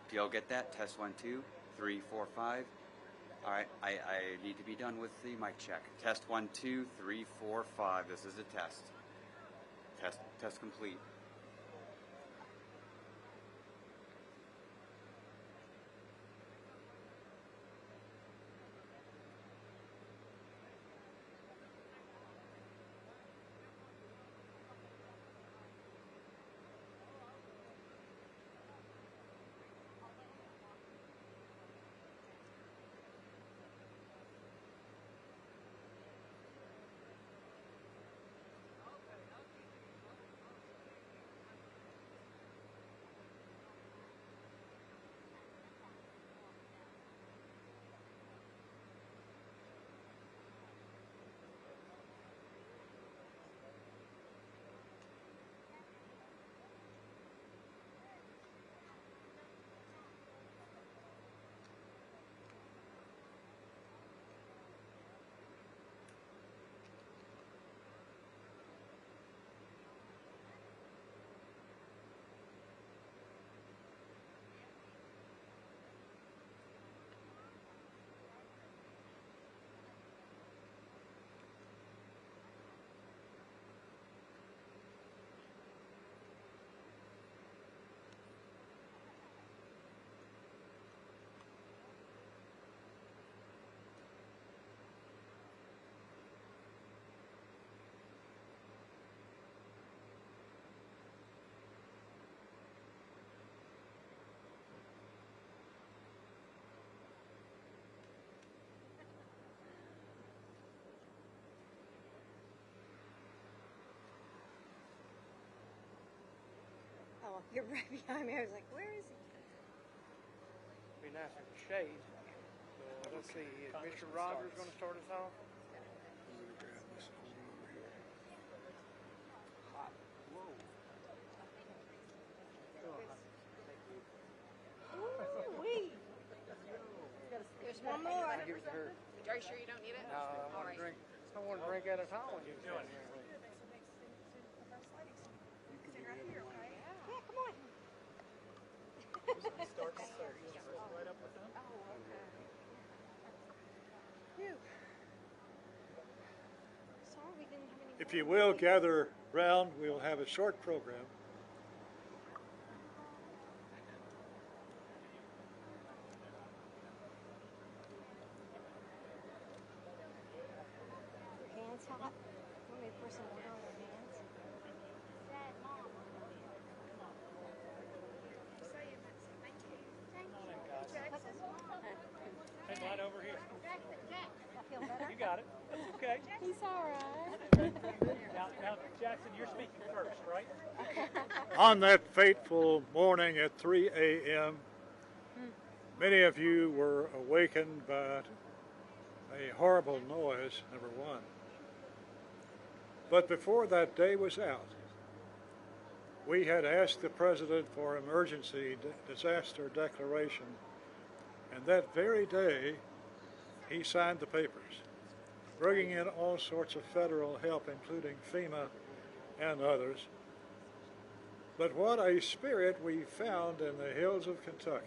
Do y'all get that? Test 1, 2, 3, 4, 5. All right, I need to be done with the mic check. Test 1, 2, 3, 4, 5. This is a test. Test complete. Oh, you're right behind me. I was like, where is he? Be nice if it's shade. Let's see, is Mr. Rogers going to start us off? Wee. There's one more. Give it to her. Are you sure you don't need it? No, I want to drink. I want to drink at a time when you do it. Yeah, come on. Right up with them. Oh, okay. Phew. Sorry we didn't have any. If you will gather round, we'll have a short program. Your hands hot? Want me to pour some water on your hands? Hey, right over here. I feel better. You got it. That's okay. He's all right. Now, Jackson, you're speaking first, right? On that fateful morning at 3 a.m., many of you were awakened by a horrible noise, number one. But before that day was out, we had asked the President for emergency disaster declaration, and that very day he signed the papers, bringing in all sorts of federal help, including FEMA and others. But what a spirit we found in the hills of Kentucky.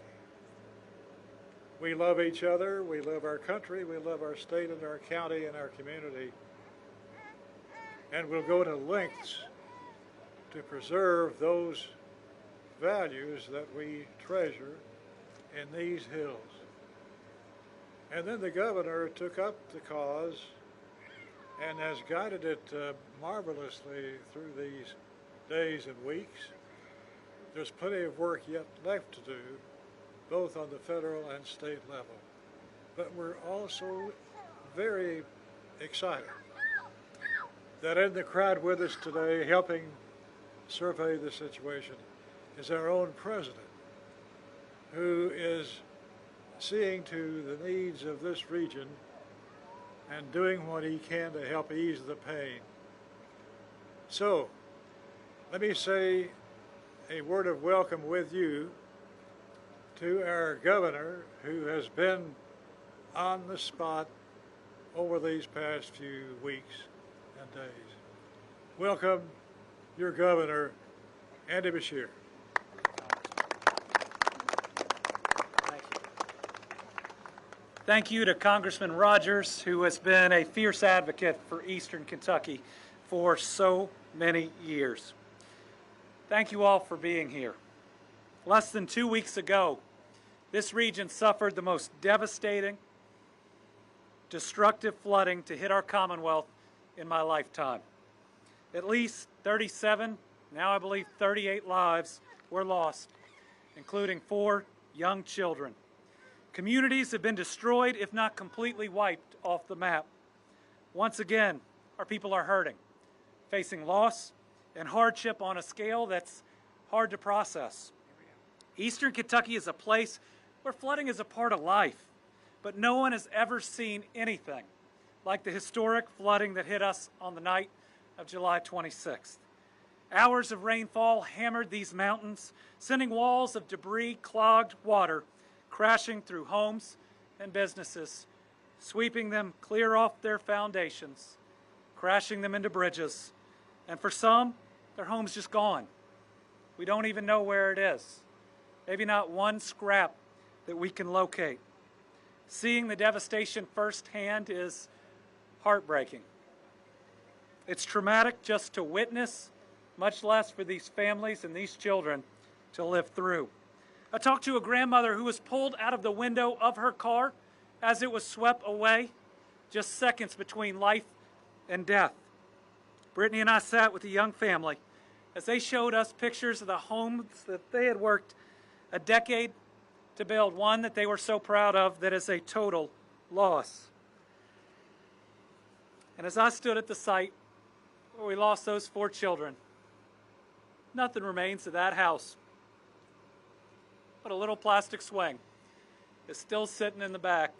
We love each other, we love our country, we love our state and our county and our community, and we'll go to lengths to preserve those values that we treasure in these hills. And then the governor took up the cause and has guided it marvelously through these days and weeks. There's plenty of work yet left to do, both on the federal and state level. But we're also very excited that in the crowd with us today, helping survey the situation, is our own president, who is seeing to the needs of this region and doing what he can to help ease the pain. So, let me say a word of welcome with you to our governor, who has been on the spot over these past few weeks and days. Welcome, your governor, Andy Beshear. Thank you to Congressman Rogers, who has been a fierce advocate for Eastern Kentucky for so many years. Thank you all for being here. Less than 2 weeks ago, this region suffered the most devastating, destructive flooding to hit our Commonwealth in my lifetime. At least 37, now I believe 38 lives were lost, including 4 young children. Communities have been destroyed, if not completely wiped off the map. Once again, our people are hurting, facing loss and hardship on a scale that's hard to process. Eastern Kentucky is a place where flooding is a part of life, but no one has ever seen anything like the historic flooding that hit us on the night of July 26th. Hours of rainfall hammered these mountains, sending walls of debris, clogged water crashing through homes and businesses, sweeping them clear off their foundations, crashing them into bridges, and for some, their home's just gone. We don't even know where it is. Maybe not one scrap that we can locate. Seeing the devastation firsthand is heartbreaking. It's traumatic just to witness, much less for these families and these children to live through. I talked to a grandmother who was pulled out of the window of her car as it was swept away, just seconds between life and death. Brittany and I sat with a young family as they showed us pictures of the homes that they had worked a decade to build, one that they were so proud of that is a total loss. And as I stood at the site where we lost those 4 children, nothing remains of that house but a little plastic swing is still sitting in the back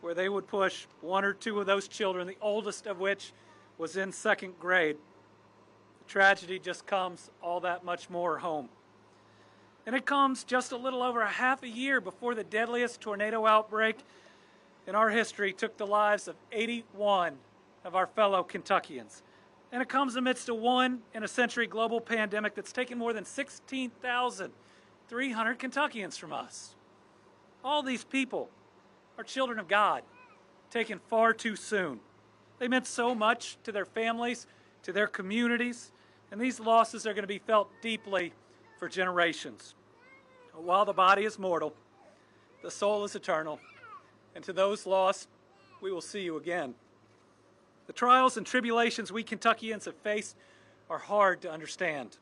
where they would push 1 or 2 of those children, the oldest of which was in 2nd grade. The tragedy just comes all that much more home. And it comes just a little over a half a year before the deadliest tornado outbreak in our history took the lives of 81 of our fellow Kentuckians. And it comes amidst a one-in-a-century global pandemic that's taken more than 16,300 Kentuckians from us. All these people are children of God, taken far too soon. They meant so much to their families, to their communities, and these losses are going to be felt deeply for generations. While the body is mortal, the soul is eternal, and to those lost, we will see you again. The trials and tribulations we Kentuckians have faced are hard to understand.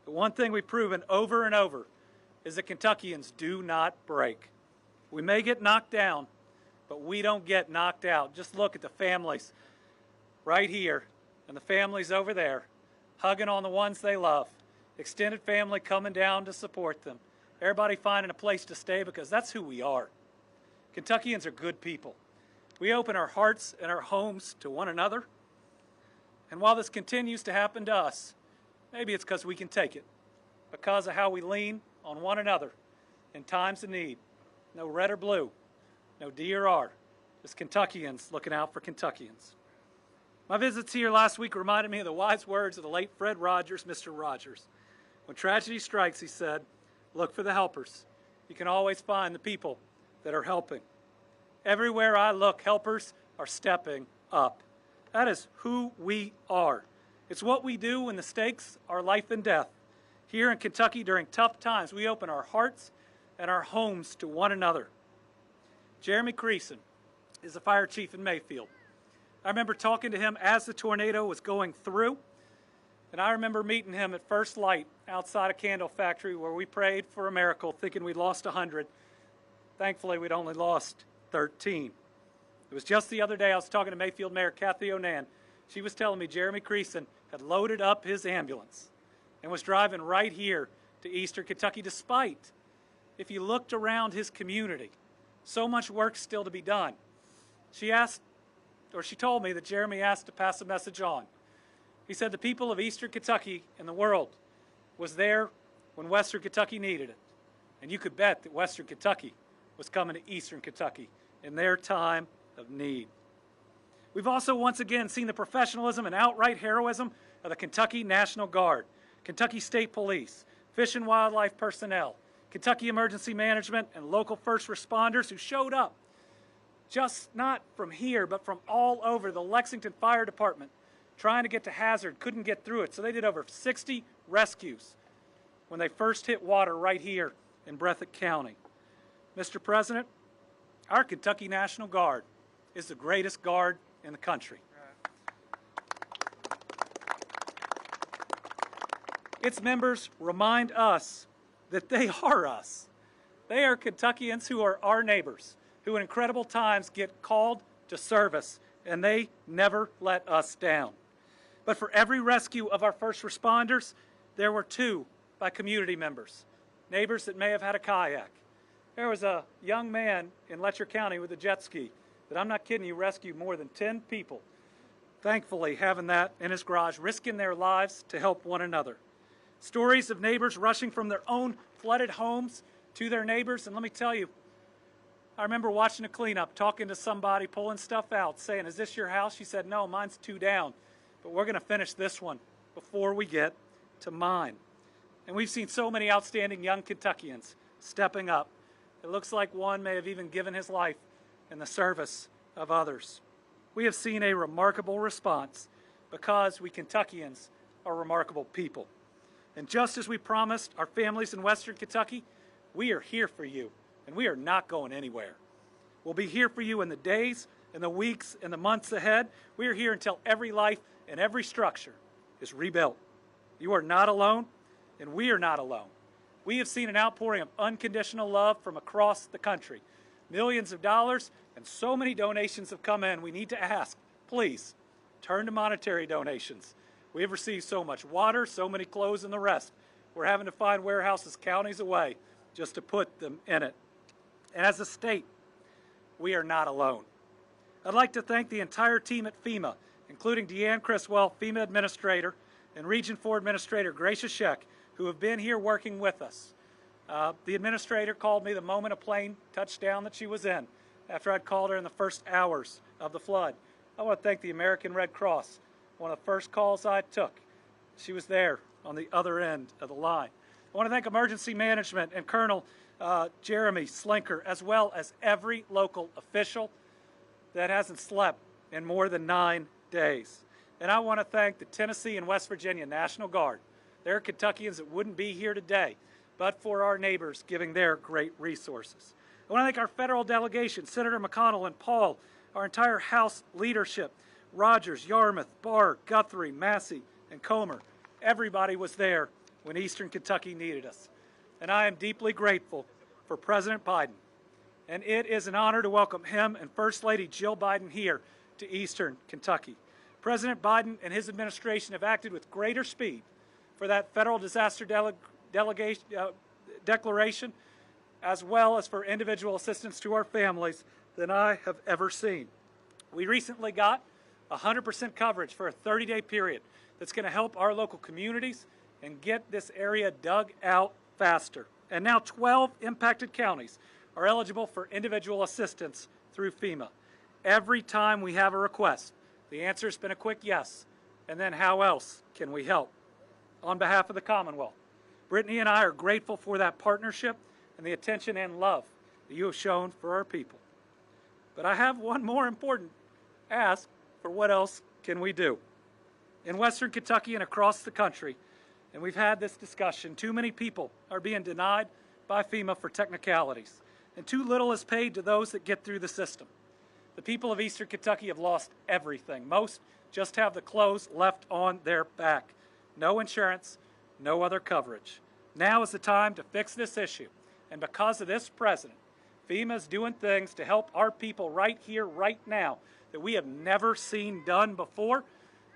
But one thing we've proven over and over is that Kentuckians do not break. We may get knocked down, but we don't get knocked out. Just look at the families right here and the families over there, hugging on the ones they love. Extended family coming down to support them. Everybody finding a place to stay because that's who we are. Kentuckians are good people. We open our hearts and our homes to one another. And while this continues to happen to us, maybe it's because we can take it, because of how we lean on one another in times of need. No red or blue, no D or R, just Kentuckians looking out for Kentuckians. My visits here last week reminded me of the wise words of the late Fred Rogers, Mr. Rogers. When tragedy strikes, he said, look for the helpers. You can always find the people that are helping. Everywhere I look, helpers are stepping up. That is who we are. It's what we do when the stakes are life and death. Here in Kentucky during tough times, we open our hearts and our homes to one another. Jeremy Creason is a fire chief in Mayfield. I remember talking to him as the tornado was going through, and I remember meeting him at first light outside a candle factory where we prayed for a miracle, thinking we'd lost 100. Thankfully, we'd only lost 13. It was just the other day I was talking to Mayfield Mayor Kathy Onan. She was telling me Jeremy Creason had loaded up his ambulance and was driving right here to Eastern Kentucky despite, if you looked around his community, so much work still to be done. She told me that Jeremy asked to pass a message on. He said the people of Eastern Kentucky and the world was there when Western Kentucky needed it. And you could bet that Western Kentucky was coming to Eastern Kentucky in their time of need. We've also once again seen the professionalism and outright heroism of the Kentucky National Guard, Kentucky State Police, Fish and Wildlife personnel, Kentucky Emergency Management, and local first responders who showed up, just not from here, but from all over. The Lexington Fire Department, trying to get to Hazard, couldn't get through it, so they did over 60 rescues when they first hit water right here in Breathitt County. Mr. President, our Kentucky National Guard is the greatest guard in the country. Its members remind us that they are us. They are Kentuckians who are our neighbors, who in incredible times get called to service, and they never let us down. But for every rescue of our first responders, there were 2 by community members, neighbors that may have had a kayak. There was a young man in Letcher County with a jet ski that, I'm not kidding you, rescued more than 10 people. Thankfully, having that in his garage, risking their lives to help one another. Stories of neighbors rushing from their own flooded homes to their neighbors. And let me tell you, I remember watching a cleanup, talking to somebody, pulling stuff out, saying, "Is this your house?" She said, "No, mine's 2 down, but we're going to finish this one before we get to mine." And we've seen so many outstanding young Kentuckians stepping up. It looks like one may have even given his life in the service of others. We have seen a remarkable response because we Kentuckians are remarkable people. And just as we promised our families in Western Kentucky, we are here for you, and we are not going anywhere. We'll be here for you in the days, in the weeks, in the months ahead. We are here until every life and every structure is rebuilt. You are not alone, and we are not alone. We have seen an outpouring of unconditional love from across the country. Millions of dollars and so many donations have come in. We need to ask, please, turn to monetary donations. We have received so much water, so many clothes, and the rest. We're having to find warehouses counties away just to put them in it. And as a state, we are not alone. I'd like to thank the entire team at FEMA, including Deanne Criswell, FEMA Administrator, and Region 4 Administrator Gracia Sheck, who have been here working with us. The administrator called me the moment a plane touched down that she was in, after I'd called her in the first hours of the flood. I want to thank the American Red Cross. One of the first calls I took, she was there on the other end of the line. I want to thank Emergency Management and Colonel Jeremy Slinker, as well as every local official that hasn't slept in more than 9 days. And I want to thank the Tennessee and West Virginia National Guard. There are Kentuckians that wouldn't be here today, but for our neighbors giving their great resources. I want to thank our federal delegation, Senator McConnell and Paul, our entire House leadership, Rogers, Yarmouth, Barr, Guthrie, Massey, and Comer. Everybody was there when Eastern Kentucky needed us. And I am deeply grateful for President Biden. And it is an honor to welcome him and First Lady Jill Biden here to Eastern Kentucky. President Biden and his administration have acted with greater speed for that federal disaster declaration, as well as for individual assistance to our families, than I have ever seen. We recently got 100% coverage for a 30-day period that's going to help our local communities and get this area dug out faster. And now 12 impacted counties are eligible for individual assistance through FEMA. Every time we have a request, the answer has been a quick yes. And then how else can we help? On behalf of the Commonwealth, Brittany and I are grateful for that partnership and the attention and love that you have shown for our people. But I have one more important ask for what else can we do? In Western Kentucky and across the country, and we've had this discussion, too many people are being denied by FEMA for technicalities, and too little is paid to those that get through the system. The people of Eastern Kentucky have lost everything. Most just have the clothes left on their back. No insurance, no other coverage. Now is the time to fix this issue, and because of this president, FEMA is doing things to help our people right here, right now, that we have never seen done before,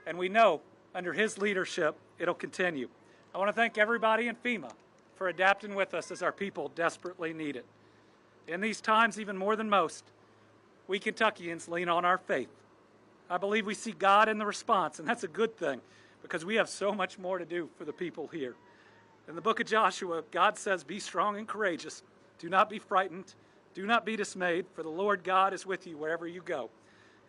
and we know under his leadership it'll continue. I want to thank everybody in FEMA for adapting with us as our people desperately need it. In these times, even more than most, we Kentuckians lean on our faith. I believe we see God in the response, and that's a good thing because we have so much more to do for the people here. In the book of Joshua, God says, "Be strong and courageous. Do not be frightened. Do not be dismayed, for the Lord God is with you wherever you go."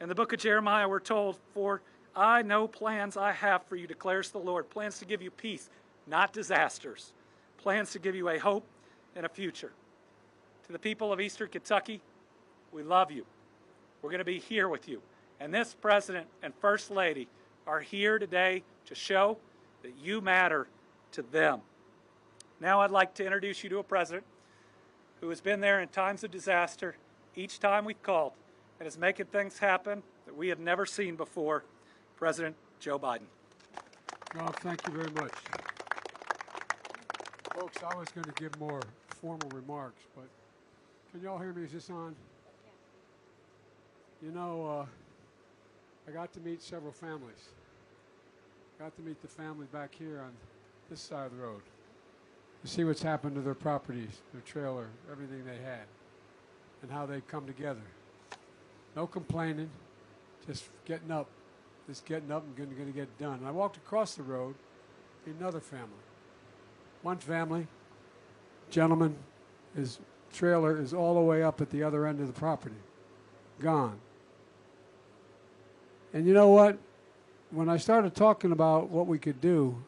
In the book of Jeremiah, we're told, "For I know plans I have for you, declares the Lord, plans to give you peace, not disasters, plans to give you a hope and a future." To the people of Eastern Kentucky, we love you. We're going to be here with you. And this President and First Lady are here today to show that you matter to them. Now I'd like to introduce you to a president who has been there in times of disaster each time we've called and is making things happen that we have never seen before, President Joe Biden. Rob, thank you very much. Folks, I was going to give more formal remarks, but can y'all hear me? Is this on? You know, I got to meet several families. Got to meet the family back here on this side of the road to see what's happened to their properties, their trailer, everything they had, and how they've come together. No complaining, just getting up and going to get it done. And I walked across the road to another family. One family, gentleman, his trailer is all the way up at the other end of the property, gone. And you know what? When I started talking about what we could do,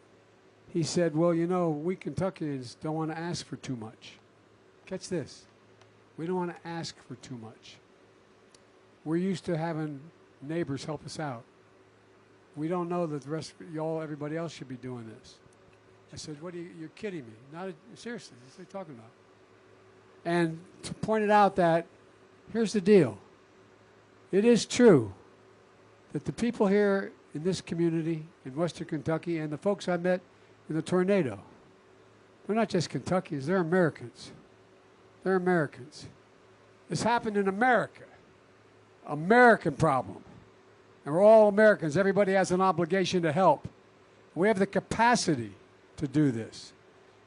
he said, well, you know, we Kentuckians don't want to ask for too much. Catch this. We don't want to ask for too much. We're used to having neighbors help us out. We don't know that the rest of y'all, everybody else should be doing this. I said, you're kidding me. Not seriously, what are you talking about? And pointed out that here's the deal. It is true that the people here in this community in Western Kentucky and the folks I met in the tornado, they're not just Kentuckians, they're Americans. They're Americans. This happened in America. American problem. And we're all Americans. Everybody has an obligation to help. We have the capacity to do this.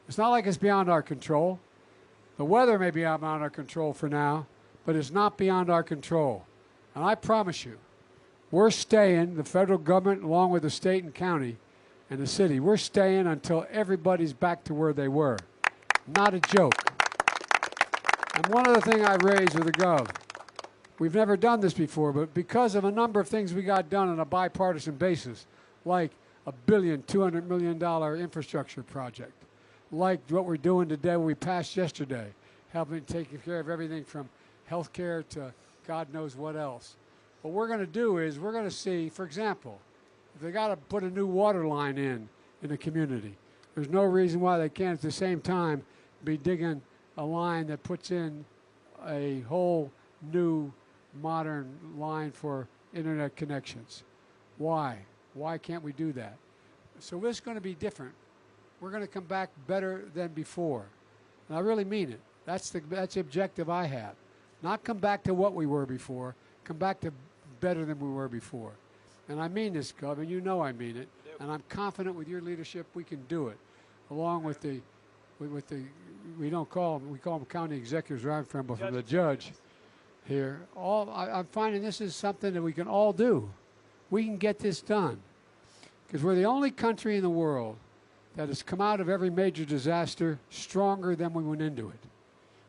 It's not like it's beyond our control. The weather may be beyond our control for now, but it's not beyond our control. And I promise you, we're staying, the federal government along with the state and county and the city, we're staying until everybody's back to where they were. Not a joke. And one other thing I raised with the Gov, we've never done this before, but because of a number of things we got done on a bipartisan basis, like a $200 million infrastructure project, like what we're doing today, what we passed yesterday, helping take care of everything from health care to God knows what else. What we're going to do is we're going to see, for example, if they got to put a new water line in the community, there's no reason why they can't at the same time be digging a line that puts in a whole new modern line for internet connections. Why? Why can't we do that? So this is going to be different. We're going to come back better than before. And I really mean it. That's the objective I have. Not come back to what we were before, come back to better than we were before. And I mean this, Gov, and you know I mean it. And I'm confident with your leadership we can do it. Along with we call them county executives where I'm from, but from the judge here. I'm finding this is something that we can all do. We can get this done. Because we're the only country in the world that has come out of every major disaster stronger than we went into it.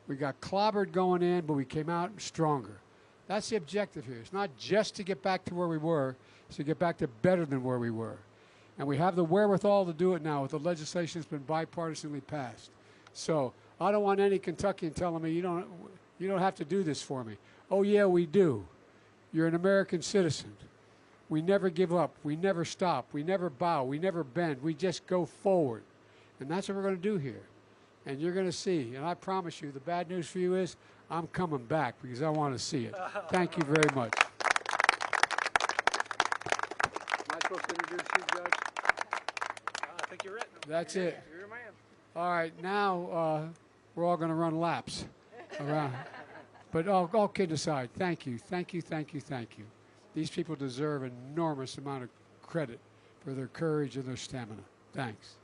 We got clobbered going in, but we came out stronger. That's the objective here. It's not just to get back to where we were, it's to get back to better than where we were. And we have the wherewithal to do it now with the legislation that's been bipartisanly passed. So I don't want any Kentuckian telling me you don't have to do this for me. Oh yeah, we do. You're an American citizen. We never give up. We never stop. We never bow. We never bend. We just go forward. And that's what we're going to do here. And you're going to see. And I promise you, the bad news for you is I'm coming back because I want to see it. Thank you very much. Am I supposed to introduce you, Judge? I think you're it. That's it. You're a man. All right, now we're all going to run laps around. But all kidding aside, thank you, thank you, thank you, thank you. These people deserve an enormous amount of credit for their courage and their stamina. Thanks.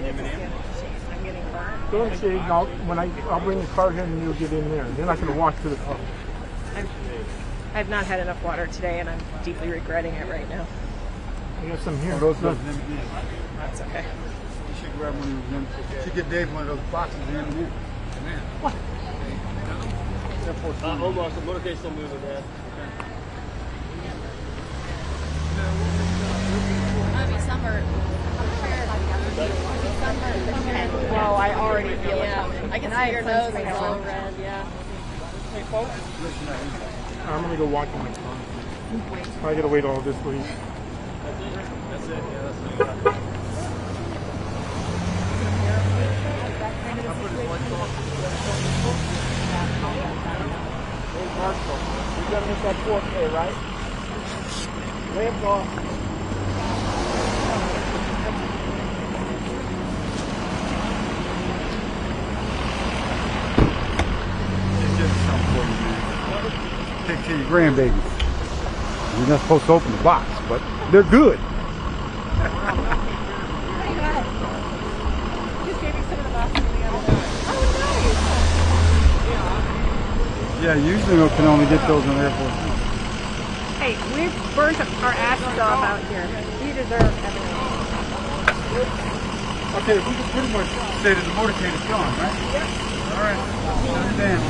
I'm getting burnt. Go and shade, and I'll bring the cart in and you'll get in there. Then I can walk to the car. I've not had enough water today, and I'm deeply regretting it right now. I got some here. Those Look. That's okay. You should grab one of them. You should get Dave one of those boxes in there. What? Hold on, the motorcade's still moving, man. Well, I already feel it coming. I can And see your nose clenched my is all nose. red, yeah. Hey, folks. I'm gonna go walk in my car. I gotta wait all this week. That's it, yeah, that's it. Hey, Marshall, you're gonna miss that 4K, right? Live off. Take care of your grandbabies. You're not supposed to open the box, but they're good. Just gave me some of the boxes the other day. Yeah, usually we can only get those in the airport. Hey, we've burnt our asses off out here. We deserve everything. Okay, we can pretty much say that the motorcade is gone, right? Yep. All right. Understand.